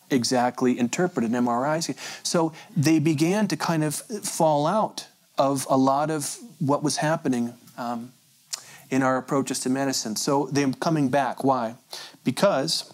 exactly interpret an MRI. So they began to kind of fall out of a lot of what was happening in our approaches to medicine. So they're coming back. Why? Because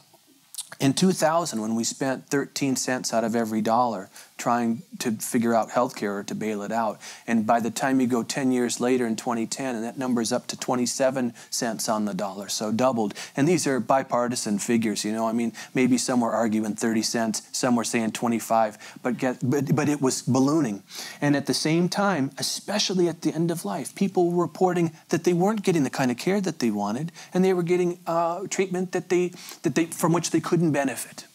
in 2000, when we spent 13 cents out of every dollar trying to figure out healthcare or to bail it out, and by the time you go 10 years later in 2010, and that number's up to 27 cents on the dollar, so doubled. And these are bipartisan figures, I mean, maybe some were arguing 30 cents, some were saying 25, but it was ballooning. And at the same time, especially at the end of life, people were reporting that they weren't getting the kind of care that they wanted, and they were getting treatment from which they couldn't benefit.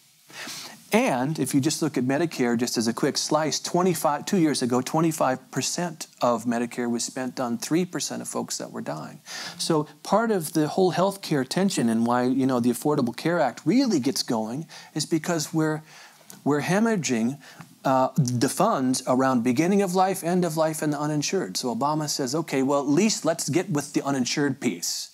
And if you just look at Medicare, just as a quick slice, 2 years ago, 25% of Medicare was spent on 3% of folks that were dying. So part of the whole healthcare tension and why, the Affordable Care Act really gets going is because we're hemorrhaging the funds around beginning of life, end of life, and the uninsured. So Obama says, okay, well, at least let's get with the uninsured piece.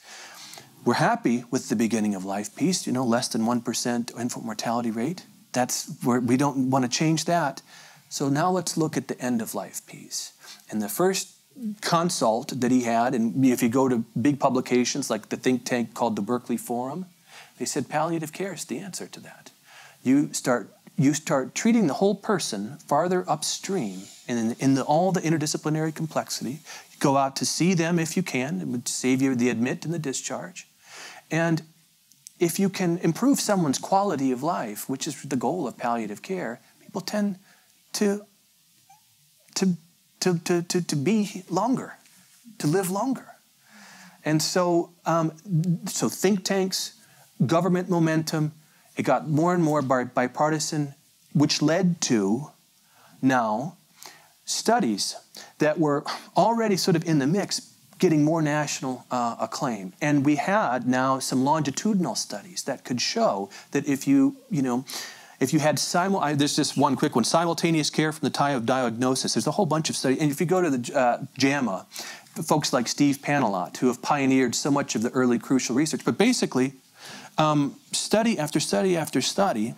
We're happy with the beginning of life piece, less than 1% infant mortality rate. That's where we don't want to change that. So now let's look at the end-of-life piece. And the first consult that he had, and if you go to big publications like the think tank called the Berkeley Forum, they said palliative care is the answer to that. You start treating the whole person farther upstream in all the interdisciplinary complexity. You go out to see them if you can. It would save you the admit and the discharge. And if you can improve someone's quality of life, which is the goal of palliative care, people tend to be longer, to live longer. And so, so think tanks, government momentum, it got more and more bipartisan, which led to now studies that were already sort of in the mix, getting more national acclaim. And we had now some longitudinal studies that could show that if you had there's just one quick one, simultaneous care from the time of diagnosis. There's a whole bunch of studies. And if you go to the JAMA, folks like Steve Heilig, who have pioneered so much of the early crucial research, but basically, study after study after study,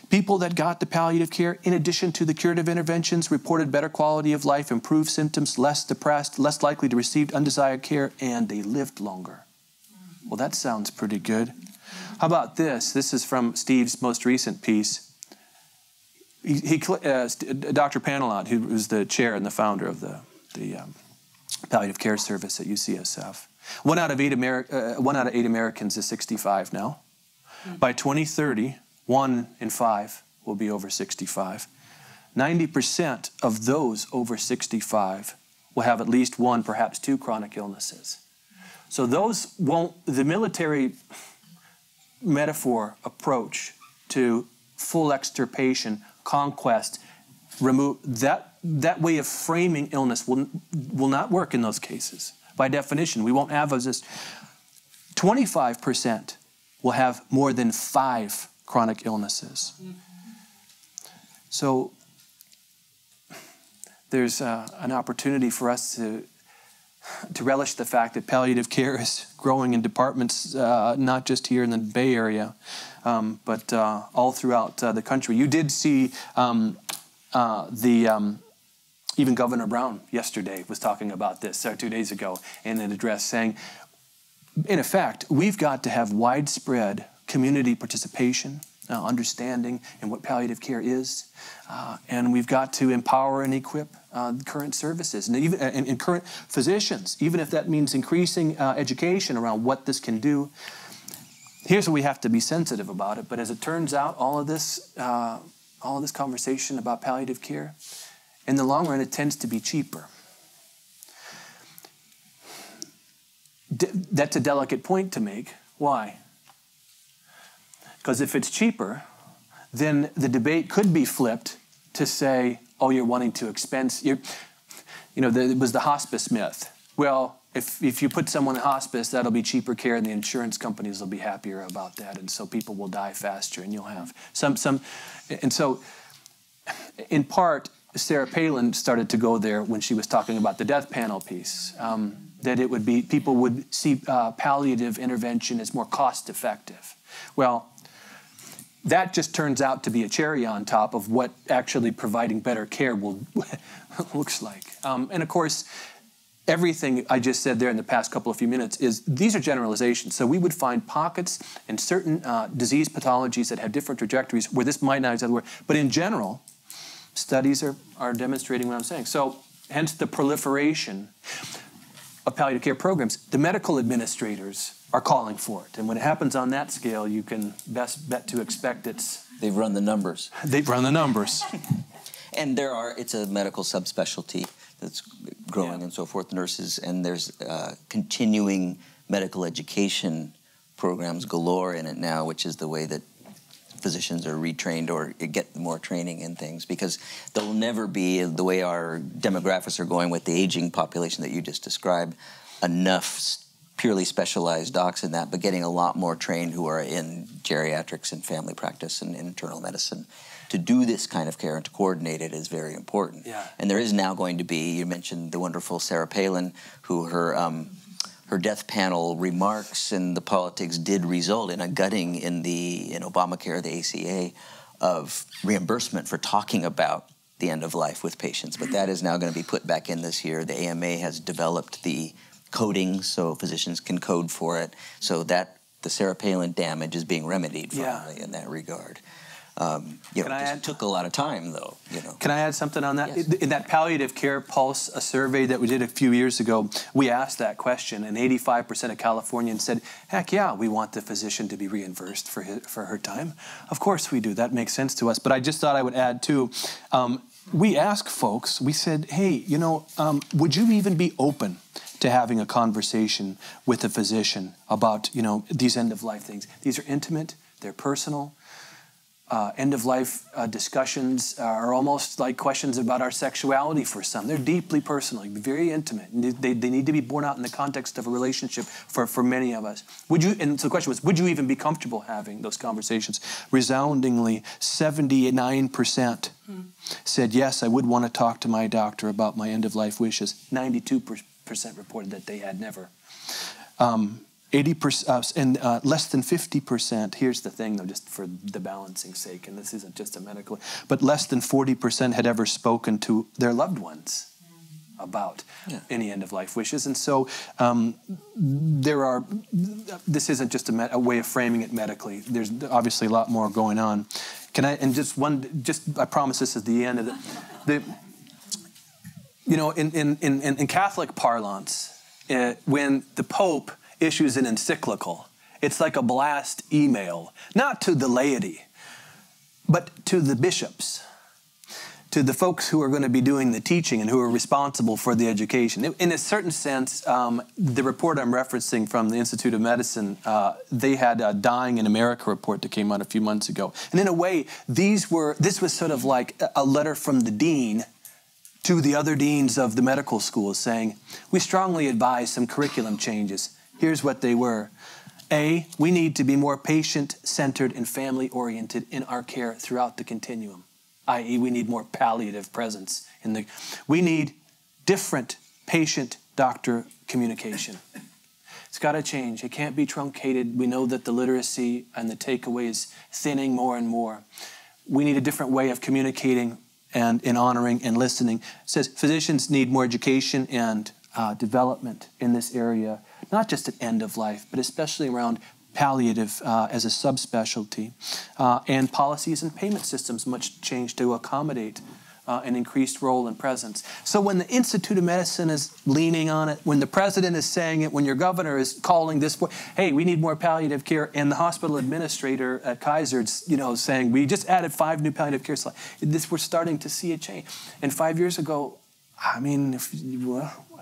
people that got the palliative care, in addition to the curative interventions, reported better quality of life, improved symptoms, less depressed, less likely to receive undesired care, and they lived longer. Well, that sounds pretty good. How about this? This is from Steve's most recent piece. Dr. Heilig, who was the chair and the founder of the palliative care service at UCSF. 1 out of 8 Americans is 65 now. By 2030, 1 in 5 will be over 65. 90% of those over 65 will have at least 1, perhaps 2 chronic illnesses. So those the military metaphor approach to full extirpation, conquest, remove, that way of framing illness will not work in those cases. By definition, we won't have this. 25% will have more than 5 chronic illnesses. So there's an opportunity for us to relish the fact that palliative care is growing in departments, not just here in the Bay Area, but all throughout the country. You did see even Governor Brown yesterday was talking about this 2 days ago in an address, saying, in effect, we've got to have widespread community participation, understanding in what palliative care is, and we've got to empower and equip current services and current physicians, even if that means increasing education around what this can do. Here's where we have to be sensitive about it. But as it turns out, all of this conversation about palliative care, in the long run, it tends to be cheaper. That's a delicate point to make. Why? Because if it's cheaper, then the debate could be flipped to say, oh, you're wanting to expense. It was the hospice myth. Well, if you put someone in hospice, that'll be cheaper care, and the insurance companies will be happier about that, and so people will die faster, and you'll have some. And so, in part, Sarah Palin started to go there when she was talking about the death panel piece, that it would be, people would see palliative intervention as more cost-effective. Well, that just turns out to be a cherry on top of what actually providing better care looks like. And of course, everything I just said there in the past few minutes these are generalizations. So we would find pockets and certain disease pathologies that have different trajectories where this might not exactly work. But in general, studies are demonstrating what I'm saying. So hence the proliferation of palliative care programs. The medical administrators are calling for it. And when it happens on that scale, you can best bet to expect They've run the numbers. They've run the numbers. And it's a medical subspecialty that's growing and so forth, nurses, and there's continuing medical education programs galore in it now, which is the way that physicians are retrained or get more training in things, because there'll never be, the way our demographics are going with the aging population that you just described, enough purely specialized docs in that, but getting a lot more trained who are in geriatrics and family practice and internal medicine to do this kind of care and to coordinate it is very important. Yeah. And there is now going to be, you mentioned the wonderful Sarah Palin, who her death panel remarks and the politics did result in a gutting in Obamacare, the ACA, of reimbursement for talking about the end of life with patients, but that is now going to be put back in this year. The AMA has developed the coding so physicians can code for it, so that the Sarah Palin damage is being remedied finally in that regard. You know, it took a lot of time, though. You know. Can I add something on that? Yes. In that palliative care pulse, a survey that we did a few years ago, we asked that question, and 85% of Californians said, "Heck yeah, we want the physician to be reimbursed for her time. Of course we do. That makes sense to us." But I just thought I would add too. We asked folks. We said, "Hey, you know, would you even be open to having a conversation with a physician about, you know, these end-of-life things? These are intimate. They're personal." End-of-life discussions are almost like questions about our sexuality for some. They're deeply personal, very intimate. And they need to be borne out in the context of a relationship for many of us. Would you? And so the question was, would you even be comfortable having those conversations? Resoundingly, 79% said, yes, I would want to talk to my doctor about my end-of-life wishes. 92% reported that they had never. 80% and less than 50%, here's the thing though, just for the balancing sake, and this isn't just a medical, but less than 40% had ever spoken to their loved ones about any end-of-life wishes. And so this isn't just a way of framing it medically. There's obviously a lot more going on. Can I, and I promise this is the end of it. You know, in Catholic parlance, when the Pope issues an encyclical, it's like a blast email, not to the laity, but to the bishops, to the folks who are going to be doing the teaching and who are responsible for the education. In a certain sense, the report I'm referencing from the Institute of Medicine, they had a Dying in America report that came out a few months ago. And in a way, this was sort of like a letter from the dean to the other deans of the medical schools saying, we strongly advise some curriculum changes. Here's what they were. A, we need to be more patient-centered and family-oriented in our care throughout the continuum, i.e. we need more palliative presence. We need different patient-doctor communication. It's got to change. It can't be truncated. We know that the literacy and the takeaway is thinning more and more. We need a different way of communicating and in honoring and listening. It says physicians need more education and development in this area, not just at end of life, but especially around palliative as a subspecialty, and policies and payment systems much change to accommodate an increased role and presence. So when the Institute of Medicine is leaning on it, when the president is saying it, when your governor is calling this for, hey, we need more palliative care, and the hospital administrator at Kaiser's, saying we just added 5 new palliative care slides, we're starting to see a change. And 5 years ago, I mean,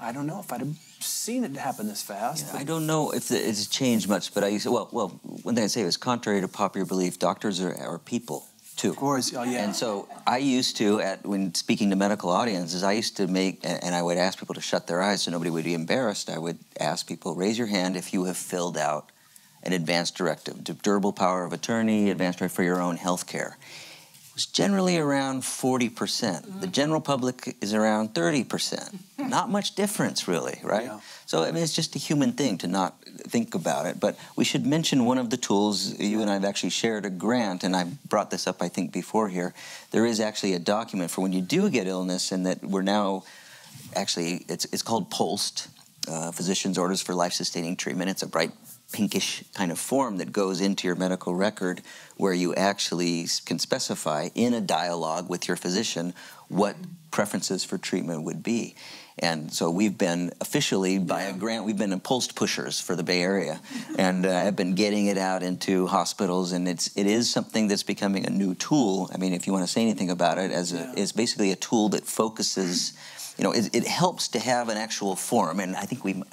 I don't know if I'd have seen it happen this fast. Yeah, I don't know if it's changed much, but I used to, well, one thing I'd say is contrary to popular belief, doctors are people too. Of course, oh yeah. And so I used to, when speaking to medical audiences, I used to make, and I would ask people to shut their eyes so nobody would be embarrassed. I would ask people, raise your hand if you have filled out an advance directive, durable power of attorney, advance directive for your own health care. Was generally around 40%. The general public is around 30%. Not much difference, really, right? Yeah. So, I mean, it's just a human thing to not think about it. But we should mention one of the tools. You and I have actually shared a grant, and I brought this up, I think, before here. There is actually a document for when you do get illness, and that we're now actually, it's called POLST, Physician's Orders for Life-Sustaining Treatment. It's a bright pinkish kind of form that goes into your medical record where you actually can specify in a dialogue with your physician what preferences for treatment would be. And so we've been officially, by a grant, we've been POLST pushers for the Bay Area, and have been getting it out into hospitals, and it is something that's becoming a new tool. I mean, if you want to say anything about it, it's basically a tool that focuses. It helps to have an actual form, and I think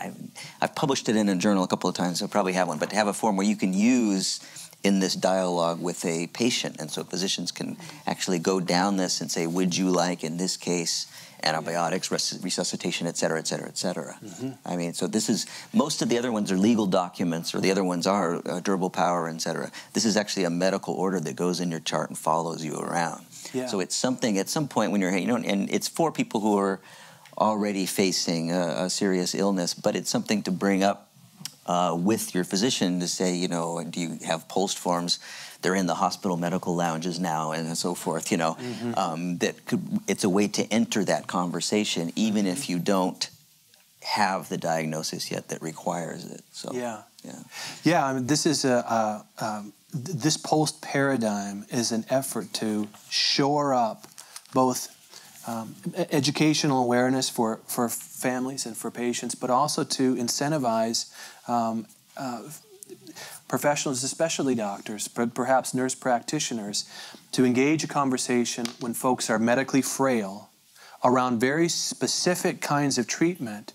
I've published it in a journal a couple of times, so I'll probably have one, but to have a form where you can use in this dialogue with a patient, and so physicians can actually go down this and say, would you like, in this case, antibiotics, resuscitation, et cetera, et cetera, et cetera. Mm-hmm. I mean, so this is, most of the other ones are legal documents, or the other ones are durable power, et cetera. This is actually a medical order that goes in your chart and follows you around. Yeah. So it's something at some point when you're, and it's for people who are already facing a serious illness, but it's something to bring up with your physician to say, you know, do you have post forms? They're in the hospital medical lounges now and so forth, you know. It's a way to enter that conversation even if you don't have the diagnosis yet that requires it. So yeah. I mean, this is this post paradigm is an effort to shore up both educational awareness for families and for patients, but also to incentivize professionals, especially doctors, but perhaps nurse practitioners, to engage a conversation when folks are medically frail around very specific kinds of treatment,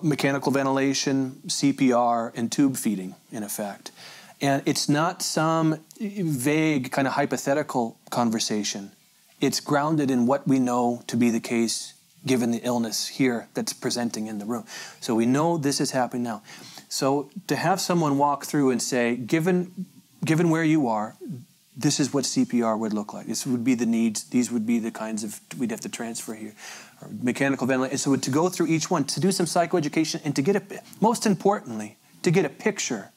mechanical ventilation, CPR, and tube feeding, in effect. And it's not some vague kind of hypothetical conversation. It's grounded in what we know to be the case given the illness here that's presenting in the room. So we know this is happening now. So to have someone walk through and say, given where you are, this is what CPR would look like. This would be the needs. These would be the kinds of, we'd have to transfer here. Or mechanical ventilation. So to go through each one, to do some psychoeducation, and to get most importantly, to get a picture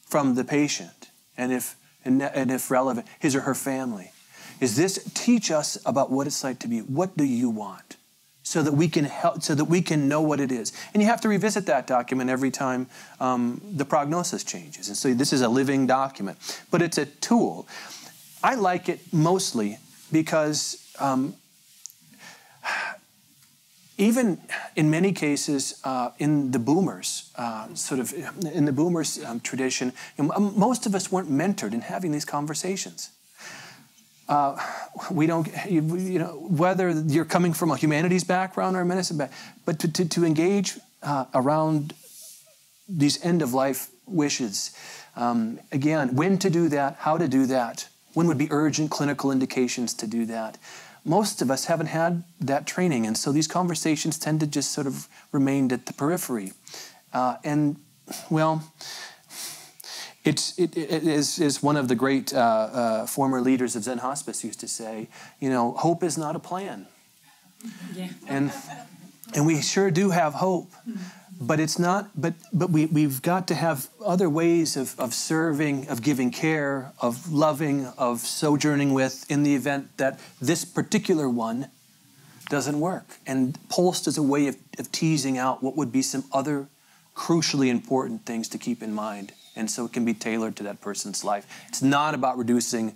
from the patient, and if relevant, his or her family. Is this teach us about what it's like to be, what do you want? So that we can help, so that we can know what it is. And you have to revisit that document every time the prognosis changes. And so this is a living document, but it's a tool. I like it mostly because even in many cases, in the boomers, tradition, most of us weren't mentored in having these conversations. We don't, whether you're coming from a humanities background or a medicine background, but to engage around these end-of-life wishes. Again, when to do that, how to do that, when would be urgent clinical indications to do that. Most of us haven't had that training, and so these conversations tend to just sort of remain at the periphery. And, well, it is one of the great former leaders of Zen Hospice used to say, hope is not a plan. Yeah. And we sure do have hope, but it's not. But we've got to have other ways of serving, of giving care, of loving, of sojourning with, in the event that this particular one doesn't work. And POLST is a way of teasing out what would be some other crucially important things to keep in mind. And so it can be tailored to that person's life. It's not about reducing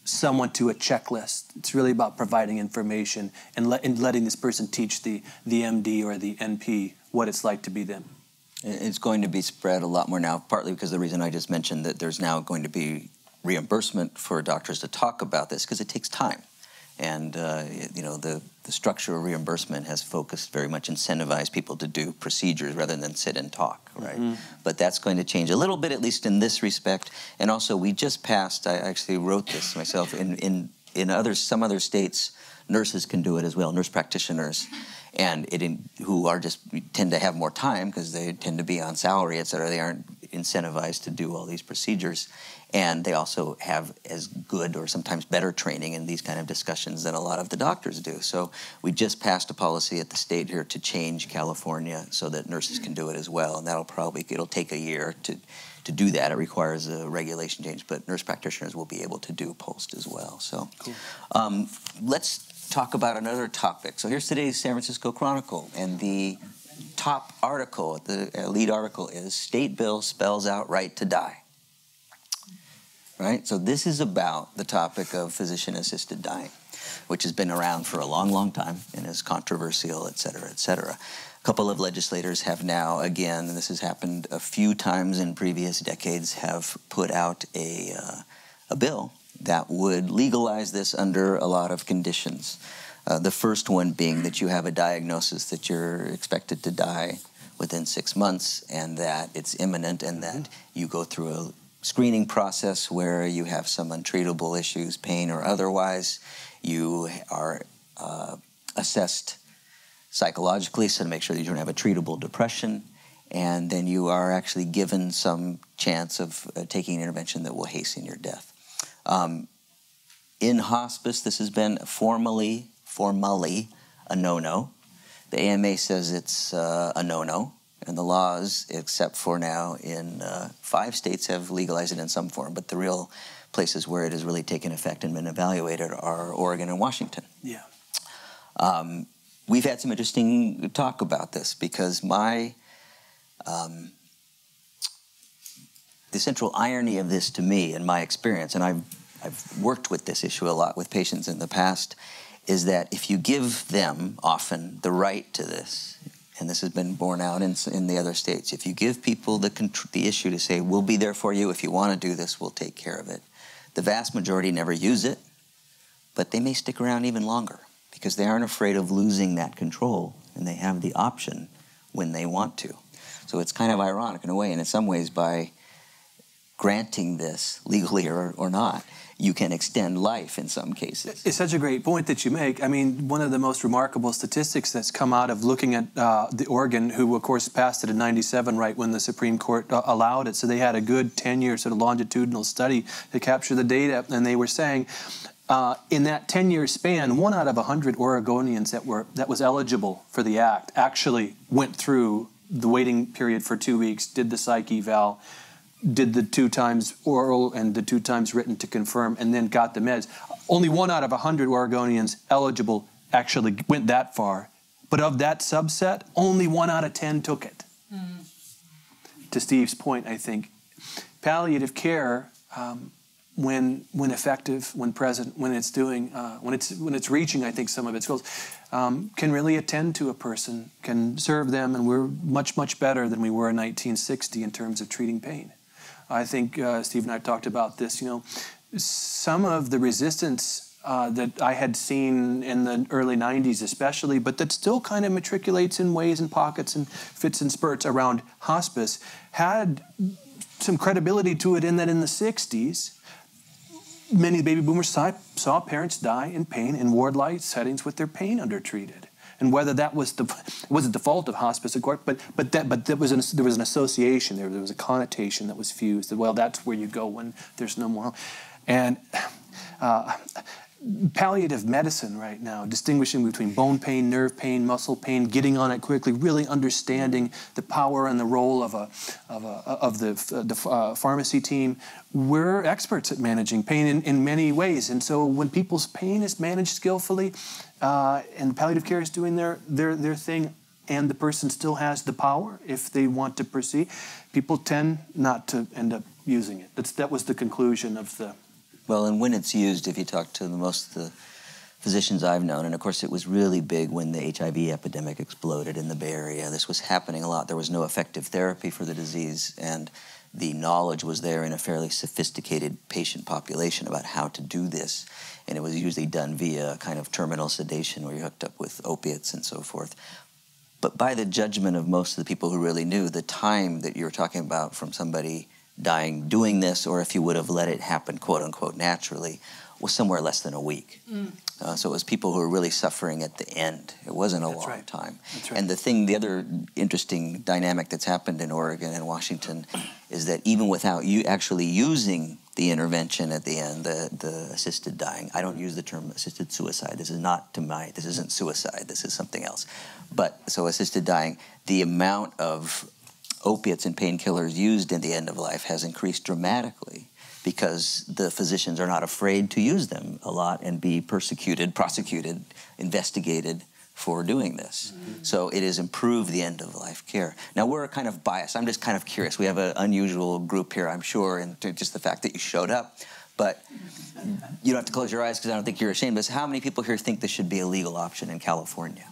someone to a checklist. It's really about providing information and letting this person teach the MD or the NP what it's like to be them. It's going to be spread a lot more now, partly because of the reason I just mentioned that there's now going to be reimbursement for doctors to talk about this because it takes time. And, the structure of reimbursement has focused very much incentivize people to do procedures rather than sit and talk, right? But that's going to change a little bit, at least in this respect. And also, we just passed, I actually wrote this myself, in some other states, nurses can do it as well, nurse practitioners, and who tend to have more time because they tend to be on salary, et cetera. They aren't incentivized to do all these procedures. And they also have as good or sometimes better training in these kind of discussions than a lot of the doctors do. So we just passed a policy at the state here to change California so that nurses can do it as well. And it'll take a year to do that. It requires a regulation change, but nurse practitioners will be able to do POLST as well. So cool. Let's talk about another topic. So here's today's San Francisco Chronicle, and the top article, the lead article is State Bill Spells Out Right to Die. Right? So this is about the topic of physician-assisted dying, which has been around for a long, long time and is controversial, et cetera, et cetera. A couple of legislators have now, again, and this has happened a few times in previous decades, have put out a bill that would legalize this under a lot of conditions. The first one being that you have a diagnosis that you're expected to die within 6 months and that it's imminent and that you go through a screening process where you have some untreatable issues, pain or otherwise. You are assessed psychologically, so to make sure that you don't have a treatable depression, and then you are actually given some chance of taking an intervention that will hasten your death. In hospice, this has been formally a no-no. The AMA says it's a no-no. And the laws, except for now in 5 states, have legalized it in some form. But the real places where it has really taken effect and been evaluated are Oregon and Washington. Yeah. We've had some interesting talk about this because the central irony of this to me, in my experience, and I've worked with this issue a lot with patients in the past, is that if you give them often the right to this, and this has been borne out in the other states, if you give people the issue to say, we'll be there for you, if you want to do this, we'll take care of it, the vast majority never use it, but they may stick around even longer because they aren't afraid of losing that control, and they have the option when they want to. So it's kind of ironic in a way, and in some ways by granting this, legally or not, you can extend life in some cases. It's such a great point that you make. I mean, one of the most remarkable statistics that's come out of looking at the Oregon, who of course passed it in '97, right when the Supreme Court allowed it. So they had a good 10-year sort of longitudinal study to capture the data, and they were saying in that 10-year span, 1 out of 100 Oregonians that was eligible for the act actually went through the waiting period for 2 weeks, did the psych eval, did the 2 times oral and the 2 times written to confirm, and then got the meds. Only 1 out of 100 Oregonians eligible actually went that far. But of that subset, only 1 out of 10 took it. To Steve's point, I think, palliative care, when effective, when present, when it's doing, when it's reaching, I think, some of its goals, can really attend to a person, can serve them, and we're much, much better than we were in 1960 in terms of treating pain. I think Steve and I talked about this. You know, some of the resistance that I had seen in the early '90s, especially, but that still kind of matriculates in ways and pockets and fits and spurts around hospice, had some credibility to it in that in the '60s, many baby boomers saw parents die in pain in ward-like settings with their pain undertreated. And whether that was the fault of hospice, of course, but there was an association there. There was a connotation that was fused. That, well, that's where you go when there's no more. And palliative medicine right now, distinguishing between bone pain, nerve pain, muscle pain, getting on it quickly, really understanding the power and the role of the pharmacy team. We're experts at managing pain in many ways, and so when people's pain is managed skillfully, and palliative care is doing their thing, and the person still has the power if they want to proceed, people tend not to end up using it. That was the conclusion of the... Well, and when it's used, if you talk to most of the physicians I've known, and of course it was really big when the HIV epidemic exploded in the Bay Area. This was happening a lot. There was no effective therapy for the disease, and the knowledge was there in a fairly sophisticated patient population about how to do this. And it was usually done via kind of terminal sedation where you're hooked up with opiates and so forth. But by the judgment of most of the people who really knew, the time that you're talking about from somebody dying doing this, or if you would have let it happen, quote unquote, naturally, was somewhere less than a week. So it was people who were really suffering at the end. It wasn't a long time. That's right. And the other interesting dynamic that's happened in Oregon and Washington is that even without you actually using the intervention at the end, the assisted dying, I don't use the term assisted suicide. This isn't suicide. This is something else. But so assisted dying, the amount of opiates and painkillers used in the end of life has increased dramatically because the physicians are not afraid to use them a lot and be persecuted, prosecuted, investigated for doing this. So it has improved the end-of-life care. Now, we're kind of biased. I'm just kind of curious. We have an unusual group here, I'm sure, and just the fact that you showed up. But you don't have to close your eyes because I don't think you're ashamed. But how many people here think this should be a legal option in California?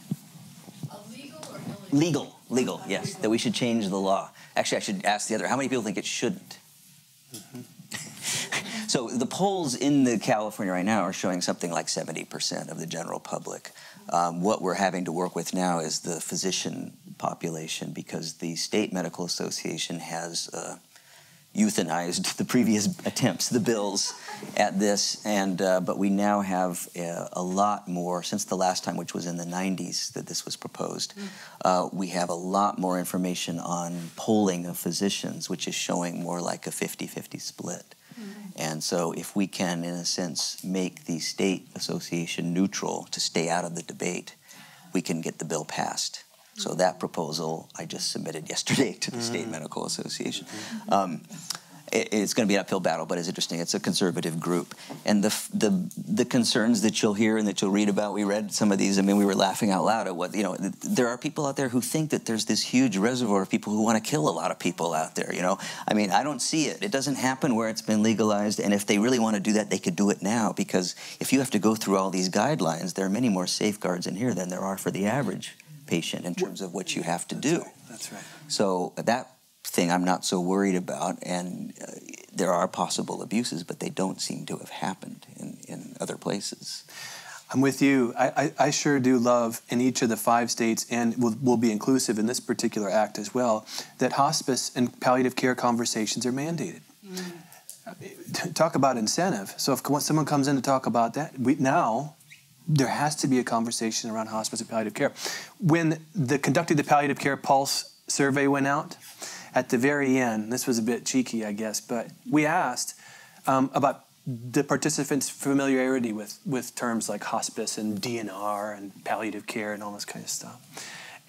Legal or illegal? Legal, yes, that we should change the law. Actually, I should ask the other. How many people think it shouldn't? So the polls in California right now are showing something like 70% of the general public. What we're having to work with now is the physician population because the State Medical Association has euthanized the previous attempts, the bills at this, and but we now have a lot more, since the last time, which was in the 90s that this was proposed, we have a lot more information on polling of physicians, which is showing more like a 50-50 split. And so if we can, in a sense, make the state association neutral to stay out of the debate, we can get the bill passed. So that proposal I just submitted yesterday to the State Medical Association. It's going to be an uphill battle, but it's interesting. It's a conservative group. And the concerns that you'll hear and that you'll read about, we read some of these. I mean, we were laughing out loud at what, there are people out there who think that there's this huge reservoir of people who want to kill a lot of people out there, I mean, I don't see it. It doesn't happen where it's been legalized. And if they really want to do that, they could do it now. Because if you have to go through all these guidelines, there are many more safeguards in here than there are for the average patient in terms of what you have to do. That's right. So that thing I'm not so worried about, and there are possible abuses, but they don't seem to have happened in other places. I'm with you. I sure do love in each of the 5 states, and will be inclusive in this particular act as well, that hospice and palliative care conversations are mandated. Talk about incentive. So if someone comes in to talk about that, now there has to be a conversation around hospice and palliative care. When conducting the palliative care pulse survey went out, at the very end, this was a bit cheeky, I guess, but we asked about the participants' familiarity with terms like hospice and DNR and palliative care and all this kind of stuff.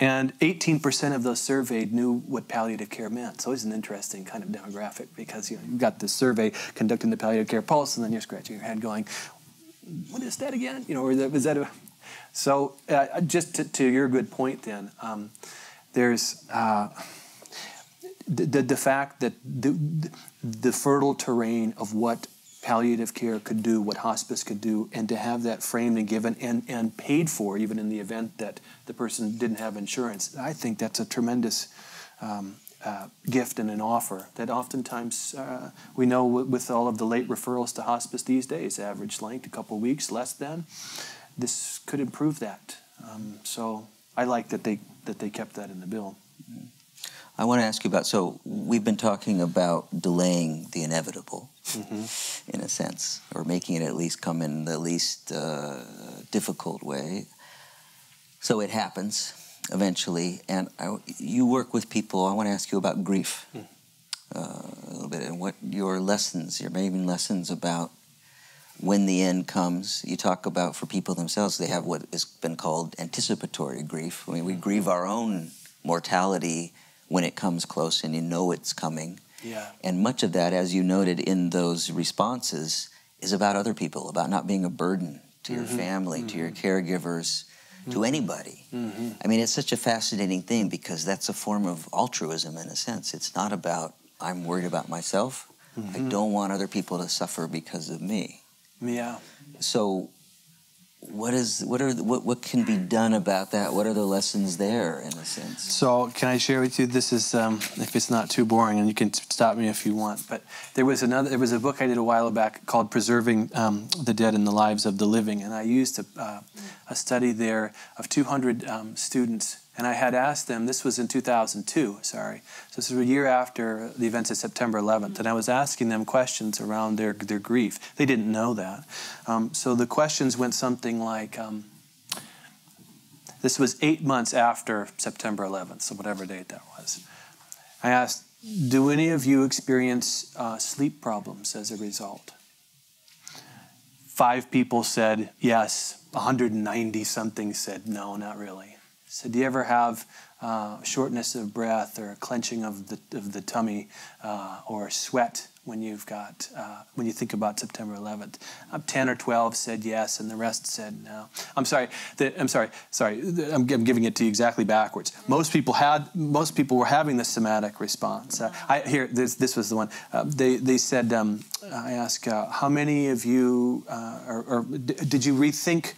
And 18% of those surveyed knew what palliative care meant. So it's an interesting kind of demographic, because you've got this survey conducting the palliative care pulse, and then you're scratching your head going, what is that again? Or is that a... So just to your good point then, there's... The fact that the fertile terrain of what palliative care could do, what hospice could do, and to have that framed and given and paid for, even in the event that the person didn't have insurance, I think that's a tremendous gift and an offer that oftentimes we know with all of the late referrals to hospice these days, average length, a couple weeks, less than, this could improve that. So I like that they kept that in the bill. I want to ask you about, so we've been talking about delaying the inevitable, in a sense, or making it at least come in the least difficult way. So it happens eventually, and you work with people. I want to ask you about grief a little bit, and what your main lessons about when the end comes. You talk about, for people themselves, they have what has been called anticipatory grief. I mean, we grieve our own mortality when it comes close and it's coming. Yeah. And much of that, as you noted in those responses, is about other people, about not being a burden to your family, to your caregivers, to anybody. I mean, it's such a fascinating thing, because that's a form of altruism in a sense. It's not about, I'm worried about myself. I don't want other people to suffer because of me. Yeah. So what can be done about that? What are the lessons there, in a sense? So can I share with you? This is, if it's not too boring, and you can stop me if you want. But there was a book I did a while back called "Preserving the Dead and the Lives of the Living," and I used a study there of 200 students. And I had asked them, this was in 2002, sorry. So this was a year after the events of September 11th. And I was asking them questions around their grief. They didn't know that. So the questions went something like, this was 8 months after September 11th, so whatever date that was. I asked, do any of you experience sleep problems as a result? 5 people said yes. 190-something said no, not really. So do you ever have shortness of breath or clenching of the tummy or sweat when you think about September 11th? 10 or 12 said yes, and the rest said no. I'm sorry. I'm giving it to you exactly backwards. Most people were having the somatic response. This was the one. They said, I asked, how many of you, or did you rethink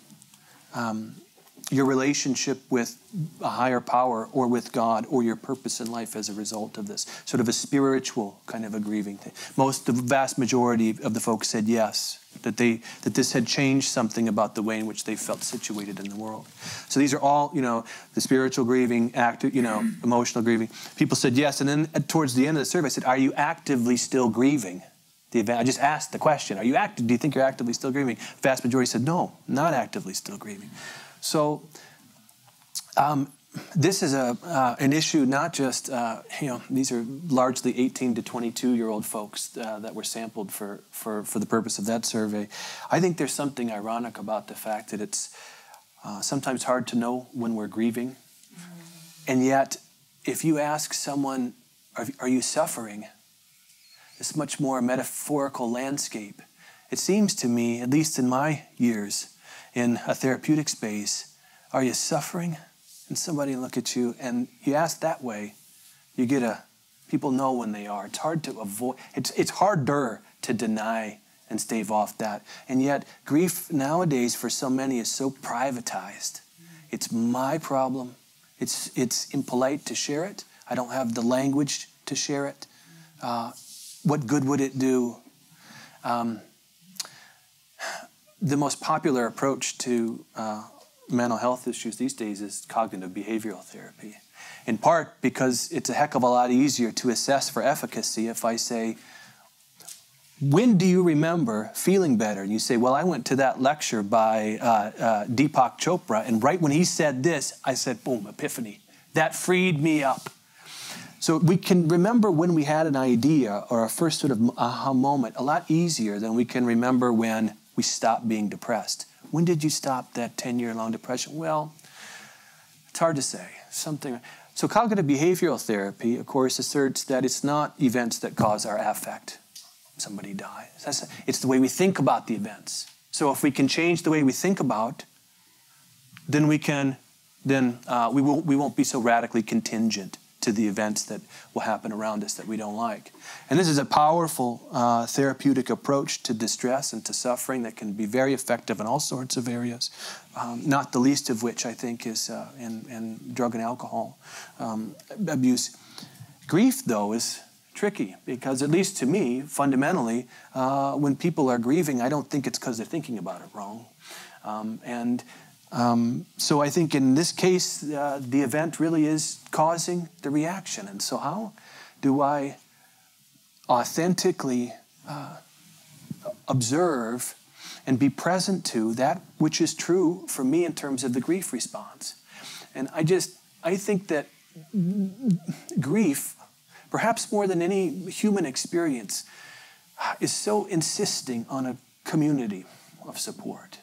your relationship with a higher power or with God or your purpose in life as a result of this? Sort of a spiritual kind of a grieving thing. The vast majority of the folks said yes, that this had changed something about the way in which they felt situated in the world. So these are all, the spiritual grieving, emotional grieving. People said yes, and then towards the end of the survey I said, are you actively still grieving the event? I just asked the question, do you think you're actively still grieving? The vast majority said no, not actively still grieving. So this is an issue, not just, these are largely 18 to 22-year-old folks that were sampled for the purpose of that survey. I think there's something ironic about the fact that it's sometimes hard to know when we're grieving. And yet, if you ask someone, are you suffering? This much more metaphorical landscape. It seems to me, at least in my years in a therapeutic space, are you suffering? And somebody look at you and you ask that way, you get people know when they are. It's hard to avoid, it's harder to deny and stave off that. And yet, grief nowadays for so many is so privatized. It's my problem. It's impolite to share it. I don't have the language to share it. What good would it do? The most popular approach to mental health issues these days is cognitive behavioral therapy. In part because it's a heck of a lot easier to assess for efficacy if I say, when do you remember feeling better? And you say, well, I went to that lecture by Deepak Chopra, and right when he said this, I said, boom, epiphany. That freed me up. So we can remember when we had an idea or a first sort of aha moment a lot easier than we can remember when we stopped being depressed. When did you stop that 10-year-long depression? Well, it's hard to say. So cognitive behavioral therapy, of course, asserts that it's not events that cause our affect. Somebody dies. It's the way we think about the events. So if we can change the way we think about, then we won't be so radically contingent to the events that will happen around us that we don't like. And this is a powerful therapeutic approach to distress and to suffering that can be very effective in all sorts of areas, not the least of which I think is in drug and alcohol abuse. Grief, though, is tricky because, at least to me, fundamentally, when people are grieving, I don't think it's because they're thinking about it wrong. So I think in this case, the event really is causing the reaction. And so how do I authentically observe and be present to that which is true for me in terms of the grief response? And I think that grief, perhaps more than any human experience, is so insisting on a community of support.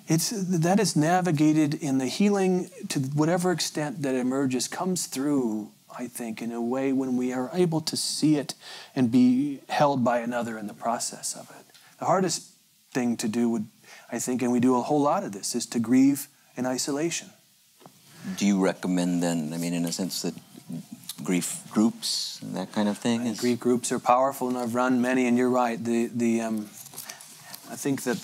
That is navigated in the healing to whatever extent that emerges, comes through, I think, in a way when we are able to see it and be held by another in the process of it. The hardest thing to do I think, and we do a whole lot of this, is to grieve in isolation. Do you recommend then, in a sense, that grief groups and that kind of thing? Grief groups are powerful, and I've run many, and you're right. I think that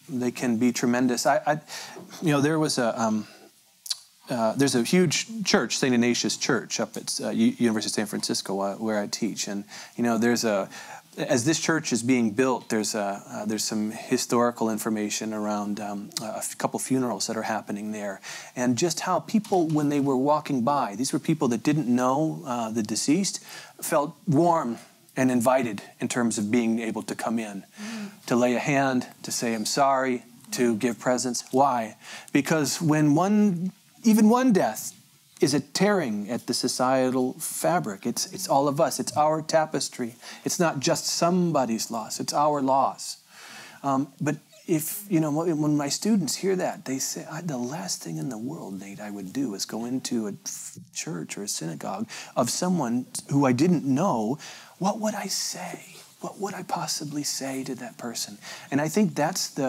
they can be tremendous. There was there's a huge church, St. Ignatius Church, up at University of San Francisco, where I teach, and as this church is being built, there's some historical information around a couple funerals that are happening there, and just how people, when they were walking by, these were people that didn't know the deceased, felt warm and invited in terms of being able to come in, to lay a hand, to say, I'm sorry, to give presents. Why? Because when even one death is a tearing at the societal fabric. It's all of us. It's our tapestry. It's not just somebody's loss. It's our loss. But when my students hear that, they say, the last thing in the world, Nate, I would do is go into a church or a synagogue of someone who I didn't know. What would I say? What would I possibly say to that person? And I think that's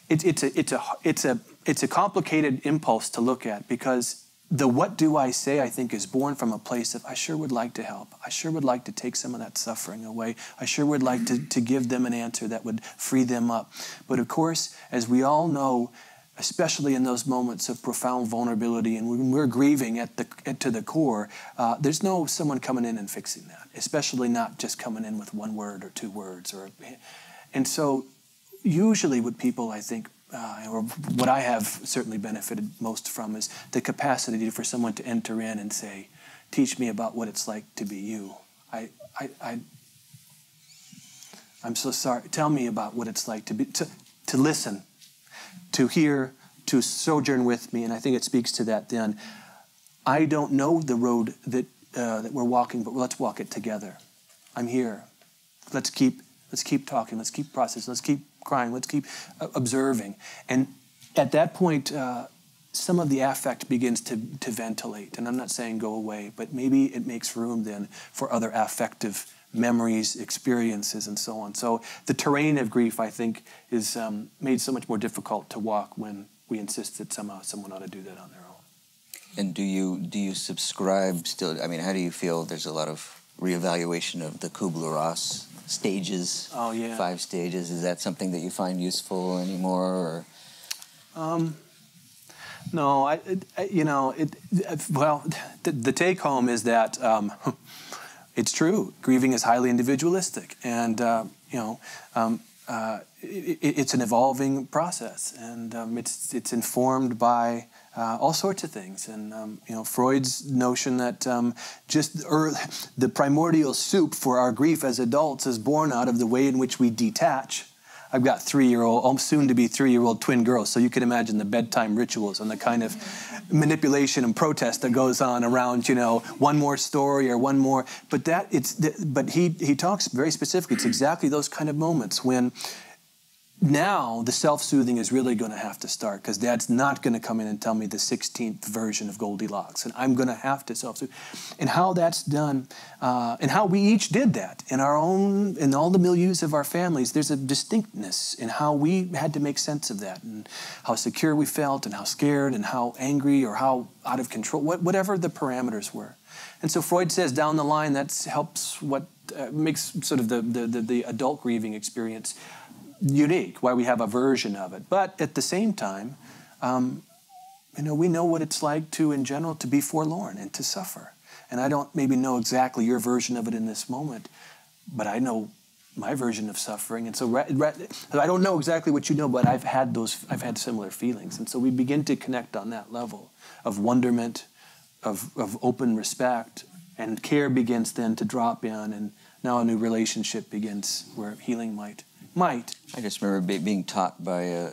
it's a complicated impulse to look at, because the what do I say, I think, is born from a place of, I sure would like to help. I sure would like to take some of that suffering away. I sure would like to give them an answer that would free them up. But of course, as we all know, especially in those moments of profound vulnerability and when we're grieving to the core, there's no someone coming in and fixing that, especially not just coming in with one word or two words. And so usually what people, I think, or what I have certainly benefited most from, is the capacity for someone to enter in and say, teach me about what it's like to be you. I'm so sorry. Tell me about what it's like to listen, to hear, to sojourn with me. And I think it speaks to that then. I don't know the road that we're walking, but let's walk it together. I'm here. Let's keep talking. Let's keep processing. Let's keep crying. Let's keep observing. And at that point, some of the affect begins to ventilate. And I'm not saying go away, but maybe it makes room then for other affective memories, experiences, and so on. So the terrain of grief, I think, is made so much more difficult to walk when we insist that somehow someone ought to do that on their own. And do you subscribe still? I mean, how do you feel? There's a lot of reevaluation of the Kubler-Ross stages. Oh, yeah. 5 stages. Is that something that you find useful anymore? Or? No, the take home is that it's true. Grieving is highly individualistic, and it's an evolving process, and it's informed by all sorts of things. And Freud's notion that the primordial soup for our grief as adults is born out of the way in which we detach. I've got soon-to-be 3-year-old twin girls, so you can imagine the bedtime rituals and the kind of manipulation and protest that goes on around, one more story or one more. But he talks very specifically. It's exactly those kind of moments when now the self-soothing is really going to have to start, because Dad's not going to come in and tell me the 16th version of Goldilocks, and I'm going to have to self-soothe. And how that's done, and how we each did that in all the milieus of our families, there's a distinctness in how we had to make sense of that, and how secure we felt, and how scared, and how angry, or how out of control, whatever the parameters were. And so Freud says down the line that helps makes sort of the adult grieving experience unique, why we have a version of it. But at the same time, we know what it's like to, in general, to be forlorn and to suffer. And I don't maybe know exactly your version of it in this moment, but I know my version of suffering. And so I don't know exactly what you know, but I've had similar feelings. And so we begin to connect on that level of wonderment, of open respect, and care begins then to drop in, and now a new relationship begins where healing might. I just remember being taught by a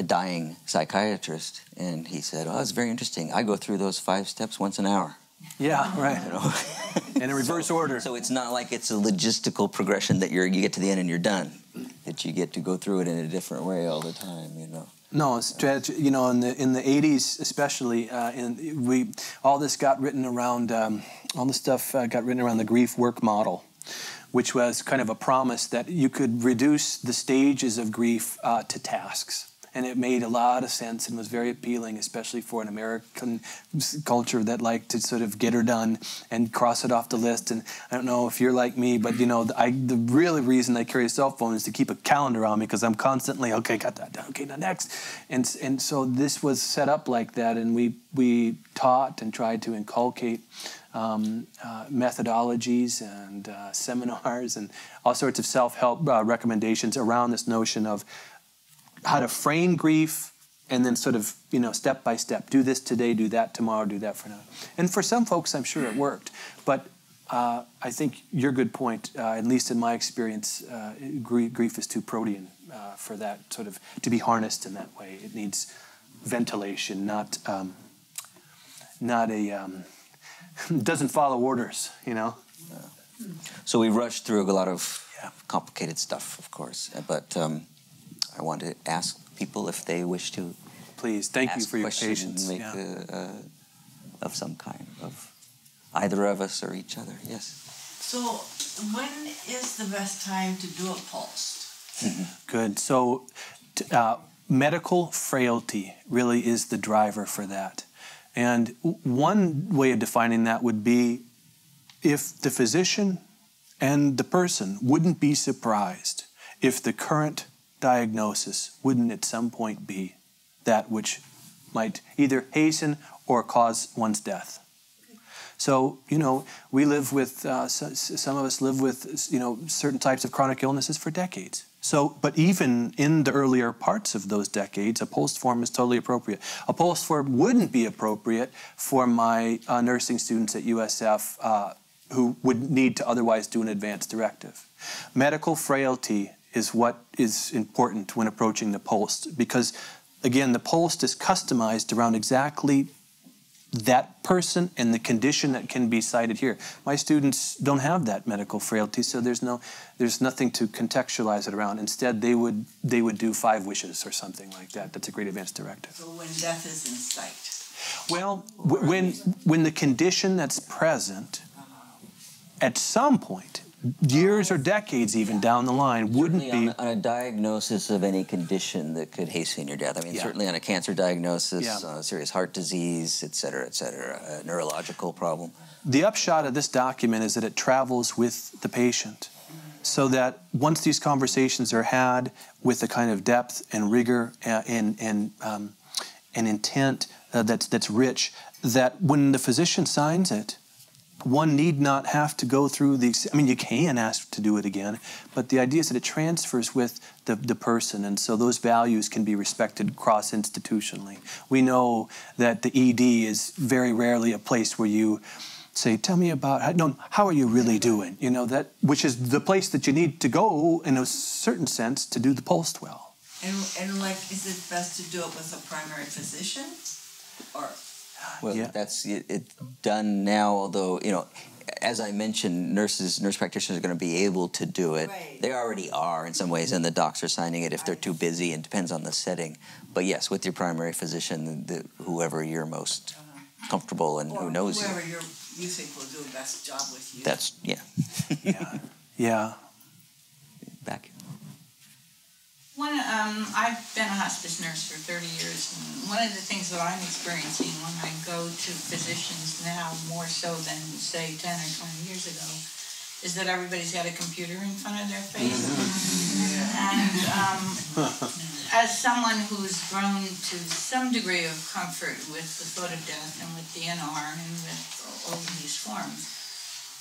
dying psychiatrist, and he said, "Oh, it's very interesting. I go through those 5 steps once an hour." Yeah, right. In a reverse order. So it's not like it's a logistical progression that you get to the end and you're done. That you get to go through it in a different way all the time. No, it's tragic. In the 80s especially, all this got written around. All this stuff got written around the grief work model, which was kind of a promise that you could reduce the stages of grief to tasks. And it made a lot of sense and was very appealing, especially for an American culture that liked to sort of get her done and cross it off the list. And I don't know if you're like me, but the real reason I carry a cell phone is to keep a calendar on me, because I'm constantly, okay, got that done, okay, now next. And so this was set up like that, and we taught and tried to inculcate methodologies and seminars and all sorts of self-help recommendations around this notion of how to frame grief, and then sort of, step by step, do this today, do that tomorrow, do that for now. And for some folks, I'm sure it worked. But I think your good point, at least in my experience, grief is too protean for that sort of, to be harnessed in that way. It needs ventilation, not doesn't follow orders, So we rushed through a lot of complicated stuff, of course. But I want to ask people if they wish to. Please, thank you for your patience. Make of some kind, of either of us or each other. Yes. So, when is the best time to do a pulse? Good. So, medical frailty really is the driver for that. And one way of defining that would be if the physician and the person wouldn't be surprised if the current diagnosis wouldn't at some point be that which might either hasten or cause one's death. So, we live with, some of us live with, certain types of chronic illnesses for decades. So, but even in the earlier parts of those decades, a pulse form is totally appropriate. A pulse form wouldn't be appropriate for my nursing students at USF who would need to otherwise do an advanced directive. Medical frailty is what is important when approaching the pulse, because, again, the pulse is customized around exactly that person and the condition that can be cited here. My students don't have that medical frailty, so there's nothing to contextualize it around. Instead, they would do 5 wishes or something like that. That's a great advance directive. So when death is in sight. Well, when the condition that's present, at some point, years or decades even down the line, wouldn't certainly be... on a diagnosis of any condition that could hasten your death. I mean, certainly on a cancer diagnosis, serious heart disease, et cetera, a neurological problem. The upshot of this document is that it travels with the patient, so that once these conversations are had with the kind of depth and rigor and intent that's rich, that when the physician signs it, one need not have to go through the, I mean, you can ask to do it again, but the idea is that it transfers with the person, and so those values can be respected cross-institutionally. We know that the ED is very rarely a place where you say, tell me about, how are you really doing? You know, which is the place that you need to go, in a certain sense, to do the pulse well. And like, is it best to do it with a primary physician, or? Well, that's it's done now, although, you know, as I mentioned, nurse practitioners are going to be able to do it. Right. They already are in some ways, and the docs are signing it if they're too busy, and depends on the setting. But yes, with your primary physician, whoever you're most comfortable and who knows you. Whoever you think will do the best job with you. That's, Yeah. Back. I've been a hospice nurse for 30 years, and one of the things that I'm experiencing when I go to physicians now, more so than, say, 10 or 20 years ago, is that everybody's got a computer in front of their face. And as someone who's grown to some degree of comfort with the thought of death and with DNR and with all of these forms,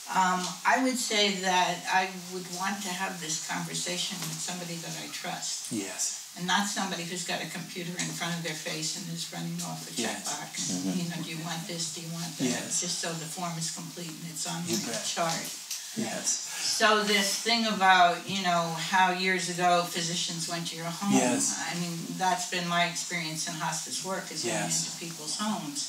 I would say that I would want to have this conversation with somebody that I trust. Yes. And not somebody who's got a computer in front of their face and is running off a checkbox. You know, do you want this? Do you want that? Yes. Just so the form is complete and it's on the chart. Yes. So this thing about, you know, how years ago physicians went to your home. Yes. I mean, that's been my experience in hospice work, is going into people's homes,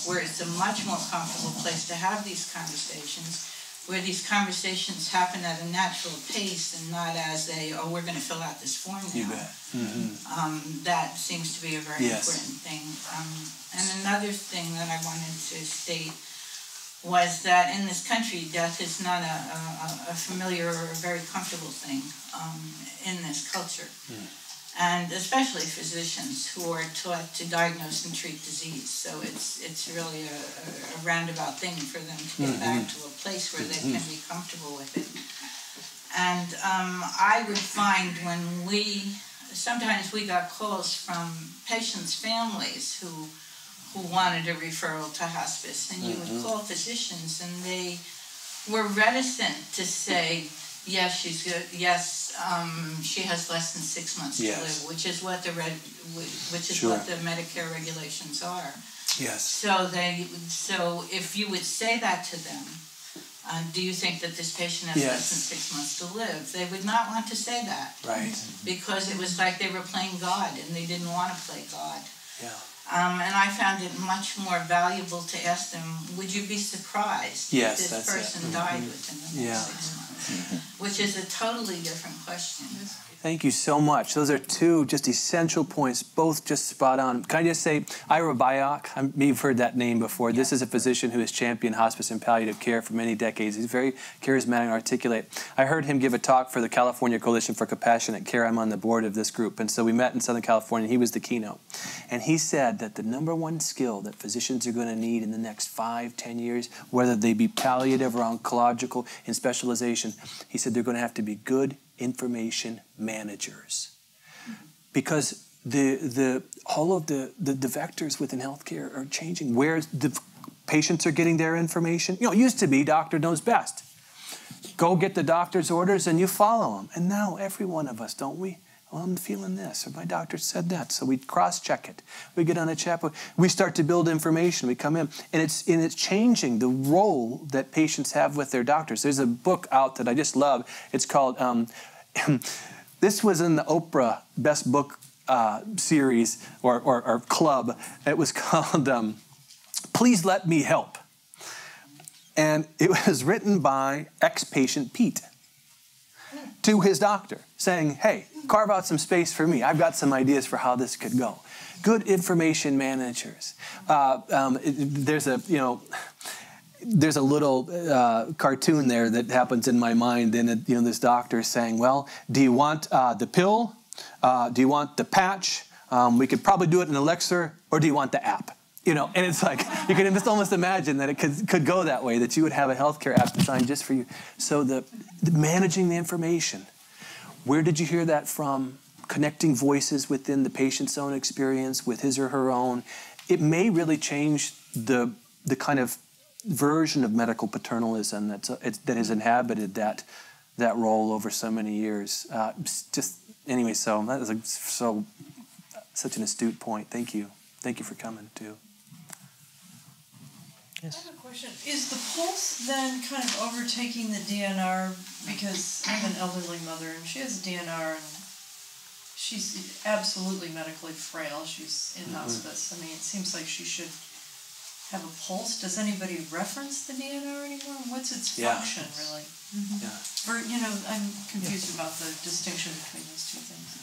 where it's a much more comfortable place to have these conversations, where these conversations happen at a natural pace and not as we're going to fill out this form now. You bet. That seems to be a very important thing. And another thing that I wanted to state was that in this country, death is not a familiar or a very comfortable thing in this culture. And especially physicians who are taught to diagnose and treat disease. So it's really a roundabout thing for them to get back to a place where they can be comfortable with it. And I would find sometimes we got calls from patients' families who wanted a referral to hospice, and you would call physicians and they were reticent to say, yes, she's good. Yes, she has less than 6 months to live, which is what what the Medicare regulations are. Yes. So if you would say that to them, do you think that this patient has less than 6 months to live? They would not want to say that. Right. Because it was like they were playing God, and they didn't want to play God. Yeah. And I found it much more valuable to ask them, would you be surprised if this person died within the next 6 months? Which is a totally different question. Thank you so much. Those are two just essential points, both just spot on. Can I just say, Ira Byock, you've heard that name before. This is a physician who has championed hospice and palliative care for many decades. He's very charismatic and articulate. I heard him give a talk for the California Coalition for Compassionate Care. I'm on the board of this group. And so we met in Southern California, and he was the keynote. And he said that the #1 skill that physicians are going to need in the next 5, 10 years, whether they be palliative or oncological in specialization, he said they're going to have to be good information managers, because all of the vectors within healthcare are changing. Where the patients are getting their information, it used to be doctor knows best. Go get the doctor's orders and you follow them. And now every one of us, don't we? Well, I'm feeling this, or my doctor said that, so we cross-check it. We get on a chat, we start to build information. We come in, and it's changing the role that patients have with their doctors. There's a book out that I just love. It's called. This was in the Oprah Best Book series or club. It was called please let me help. And it was written by ex-patient Pete to his doctor saying, hey, carve out some space for me. I've got some ideas for how this could go. Good information managers. There's a little cartoon there that happens in my mind, and this doctor is saying, well, do you want the pill? Do you want the patch? We could probably do it in Elixir, or do you want the app? And it's like, you can just almost imagine that it could go that way, that you would have a healthcare app designed just for you. So the managing the information, where did you hear that from? Connecting voices within the patient's own experience with his or her own. It may really change the kind of version of medical paternalism that has inhabited that role over so many years. Anyway, so that is such an astute point. Thank you. Thank you for coming too. Yes. I have a question. Is the pulse then kind of overtaking the DNR? Because I'm an elderly mother and she has a DNR and she's absolutely medically frail. She's in hospice. I mean, it seems like she should have a pulse. Does anybody reference the DNR anymore? What's its function, really? Or, I'm confused about the distinction between those two things.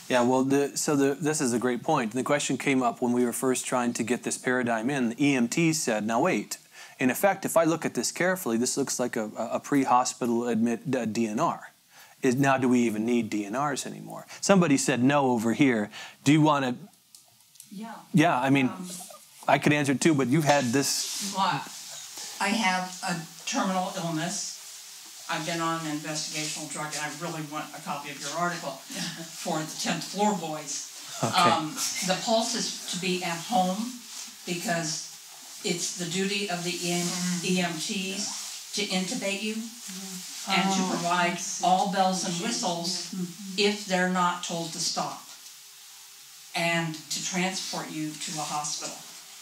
Yeah, well, this is a great point. The question came up when we were first trying to get this paradigm in. The EMT said, now wait, in effect, if I look at this carefully, this looks like a pre-hospital admit DNR. Now do we even need DNRs anymore? Somebody said no over here. Do you want to? Yeah. Yeah, I mean, I could answer too, but you've had this. Well, I have a terminal illness. I've been on an investigational drug, and I really want a copy of your article for the 10th Floor Boys. Okay. The pulse is to be at home because it's the duty of the EMTs to intubate you and to provide all bells and whistles if they're not told to stop, and to transport you to a hospital.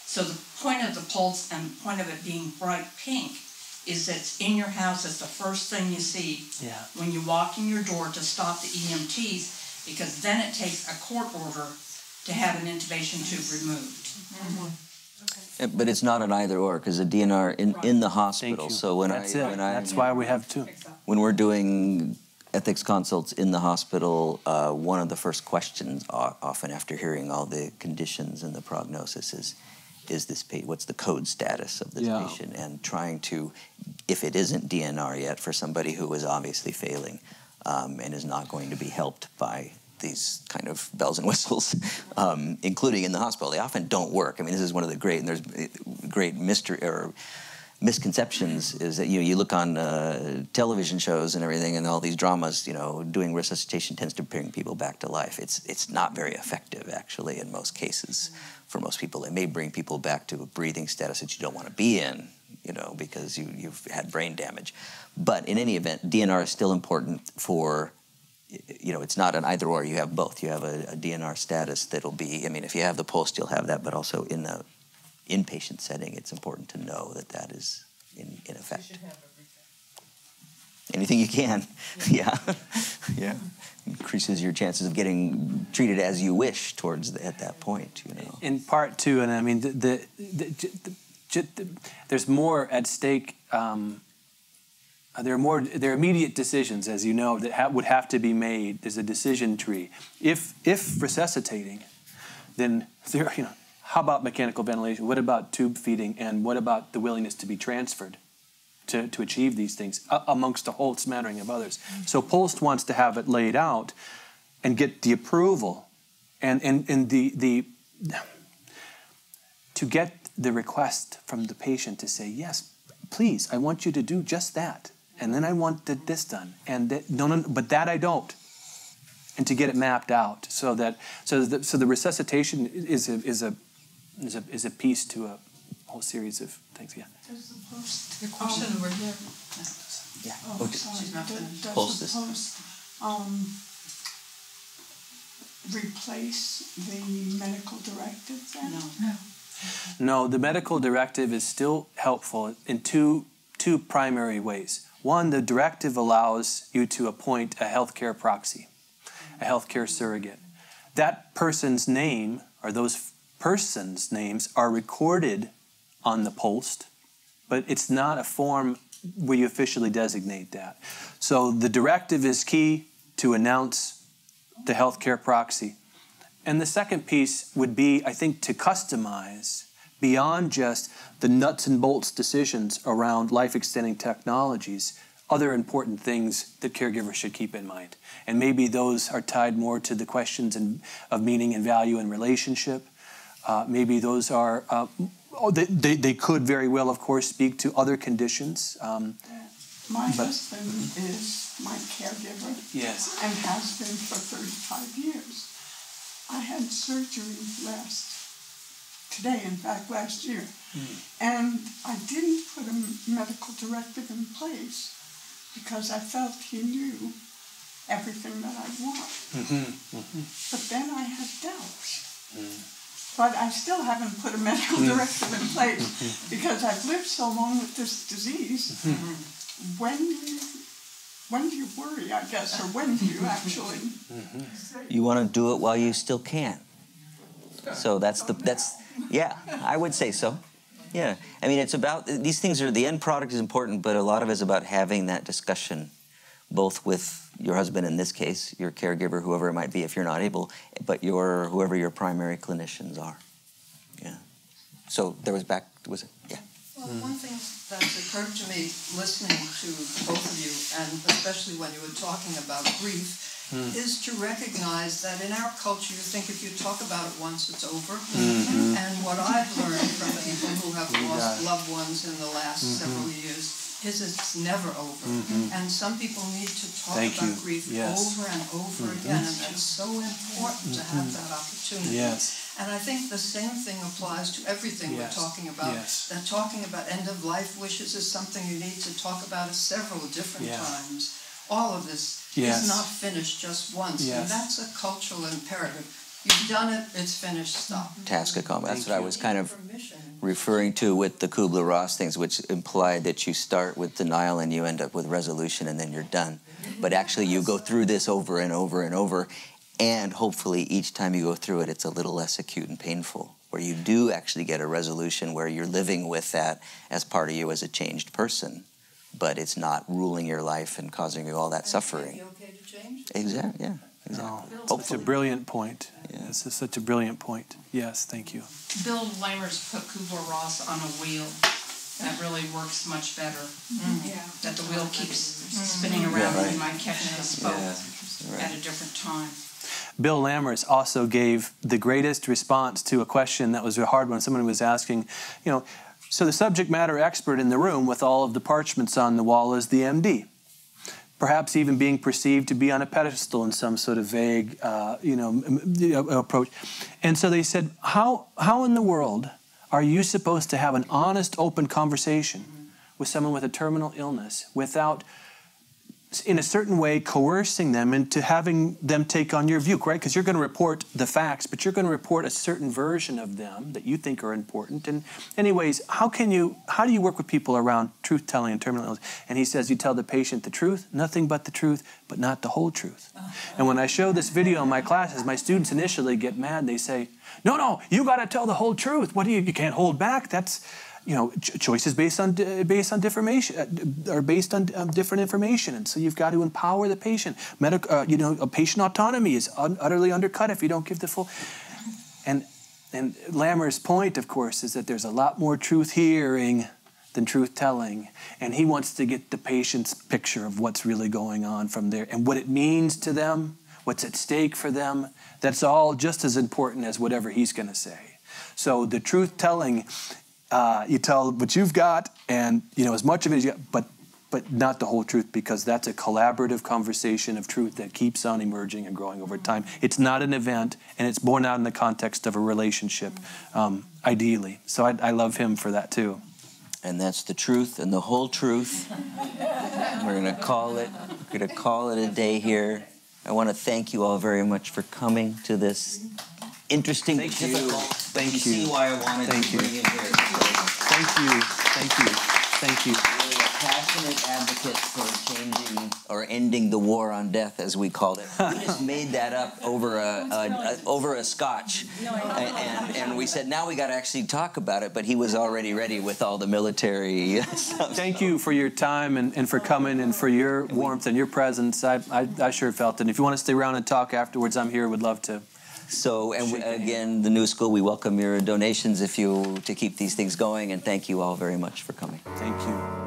So the point of the pulse and the point of it being bright pink is that it's in your house. It's the first thing you see when you walk in your door to stop the EMTs, because then it takes a court order to have an intubation tube removed. But it's not an either or, because a DNR in the hospital. So that's why we have two. When we're doing ethics consults in the hospital, one of the first questions, often after hearing all the conditions and the prognosis, is this what's the code status of this patient, and trying to, if it isn't DNR yet, for somebody who is obviously failing and is not going to be helped by these kind of bells and whistles, including in the hospital. They often don't work. I mean, this is one of the great mystery or misconceptions, is that you look on television shows and everything, and all these dramas, doing resuscitation tends to bring people back to life. It's not very effective, actually, in most cases. For most people, it may bring people back to a breathing status that you don't want to be in, because you've had brain damage. But in any event, DNR is still important for, it's not an either or. You have both. You have a DNR status that'll be, if you have the pulse, you'll have that, but also in the inpatient setting, it's important to know that is in effect. You should have Anything everything. you can, yeah. Increases your chances of getting treated as you wish at that point, In part two, and I mean, there's more at stake. There are immediate decisions, as you know, that would have to be made. There's a decision tree. If resuscitating, then how about mechanical ventilation? What about tube feeding? And what about the willingness to be transferred to achieve these things, amongst a whole smattering of others? So Post wants to have it laid out and get the approval and to get the request from the patient to say, yes, please, I want you to do just that. And then I want this done. And no, but that I don't. And to get it mapped out so the resuscitation is a piece to a whole series of things. Yeah. Does the post, The question over here. Yeah. oh, sorry. She's not finished. Does Post the this. post replace the medical directive then? No. No, the medical directive is still helpful in two primary ways. One, the directive allows you to appoint a healthcare proxy, a healthcare surrogate. That person's name, or those persons' names, are recorded on the post, but it's not a form where you officially designate that. So the directive is key to announce the healthcare proxy. And the second piece would be, I think, to customize beyond just the nuts and bolts decisions around life-extending technologies, other important things that caregivers should keep in mind. And maybe those are tied more to the questions of meaning and value and relationship. Maybe those are, they could very well, of course, speak to other conditions. My husband is my caregiver. Yes. And has been for 35 years. I had surgery last year. And I didn't put a medical directive in place because I felt he knew everything that I want. But then I had doubts. But I still haven't put a medical directive in place because I've lived so long with this disease. When do you worry, I guess, or when do you actually? You want to do it while you still can. So yeah, I would say so. Yeah, I mean, it's about, these things are, the end product is important, but a lot of it is about having that discussion, both with your husband in this case, your caregiver, whoever it might be if you're not able, but whoever your primary clinicians are. Yeah. So there was yeah. Well, one thing that's occurred to me listening to both of you, and especially when you were talking about grief, is to recognize that in our culture you think if you talk about it once it's over. And what I've learned from people who have lost loved ones in the last several years is it's never over. And some people need to talk about grief over and over again, and it's so important to have that opportunity. And I think the same thing applies to everything we're talking about. That talking about end-of-life wishes is something you need to talk about several different times. All of this is not finished just once, and that's a cultural imperative. You've done it, it's finished, stop. Task accomplished. That's what I was kind of referring to with the Kubler-Ross things, which implied that you start with denial and you end up with resolution and then you're done. But actually you go through this over and over and over, and hopefully each time you go through it, it's a little less acute and painful, where you do actually get a resolution where you're living with that as part of you as a changed person, but it's not ruling your life and causing you all that suffering. Okay to change? Exactly, yeah. Exactly. Such a brilliant point. This is such a brilliant point. Yes, thank you. Bill Lammers put Kubler-Ross on a wheel. That really works much better. That the wheel keeps spinning around and you might catch us both at a different time. Bill Lammers also gave the greatest response to a question that was a hard one. Someone was asking, so the subject matter expert in the room with all of the parchments on the wall is the MD. Perhaps even being perceived to be on a pedestal in some sort of vague, approach. And so they said, how in the world are you supposed to have an honest, open conversation with someone with a terminal illness without, in a certain way, coercing them into having them take on your view, right? Because you're going to report the facts, but you're going to report a certain version of them that you think are important. And anyways, how do you work with people around truth-telling and terminal illness? And he says, you tell the patient the truth, nothing but the truth, but not the whole truth. And when I show this video in my classes, my students initially get mad. They say, no, you got to tell the whole truth. What you can't hold back. That's, choices based on differentiation, are based on different information, and so you've got to empower the patient. Patient autonomy is utterly undercut if you don't give the full. And Lammers' point, of course, is that there's a lot more truth hearing than truth telling, and he wants to get the patient's picture of what's really going on from there and what it means to them, what's at stake for them. That's all just as important as whatever he's going to say. So the truth telling. You tell what you've got, and as much of it as you got, but not the whole truth, because that's a collaborative conversation of truth that keeps on emerging and growing over time. It's not an event, and it's born out in the context of a relationship, ideally. So I love him for that too. And that's the truth and the whole truth. We're going to call it a day here. I want to thank you all very much for coming to this interesting, difficult. Thank you. See why I wanted to bring you here. Thank you. passionate advocate for changing or ending the war on death, as we called it. We just made that up over a scotch, and we said now we got to actually talk about it. But he was already ready with all the military stuff. Thank you for your time and for coming and for your warmth and your presence. I sure felt it. And if you want to stay around and talk afterwards, I'm here. Would love to. So, and again, the New School, we welcome your donations to keep these things going, and thank you all very much for coming. Thank you.